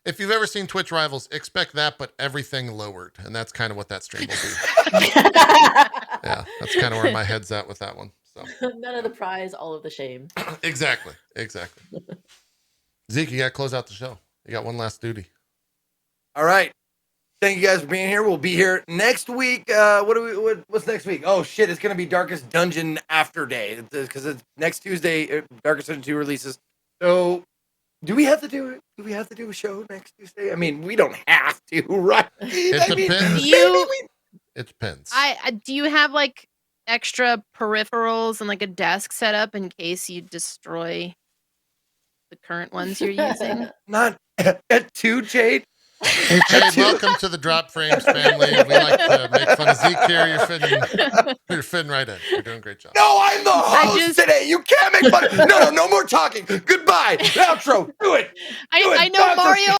If you've ever seen Twitch Rivals, expect that, but everything lowered, and that's kind of what that stream will be. Yeah, that's kind of where my head's at with that one. So none of the prize, all of the shame. Exactly. Zeke, you got to close out the show. You got one last duty. All right. Thank you guys for being here. We'll be here next week. What's next week? Oh shit, it's gonna be Darkest Dungeon After Day because it's next Tuesday. Darkest Dungeon 2 releases. So, do we have to do it? Do we have to do a show next Tuesday? I mean, we don't have to, right? It depends. It depends. Do you have like extra peripherals and like a desk set up in case you destroy the current ones you're using? Not at 2, Jade. Jade, welcome to the Drop Frames family. We like to make fun of Zeke here. You're fitting right in. You're doing a great job. No, I'm the host today. You can't make fun of. No more talking. Goodbye. Outro. Do it. I know Mario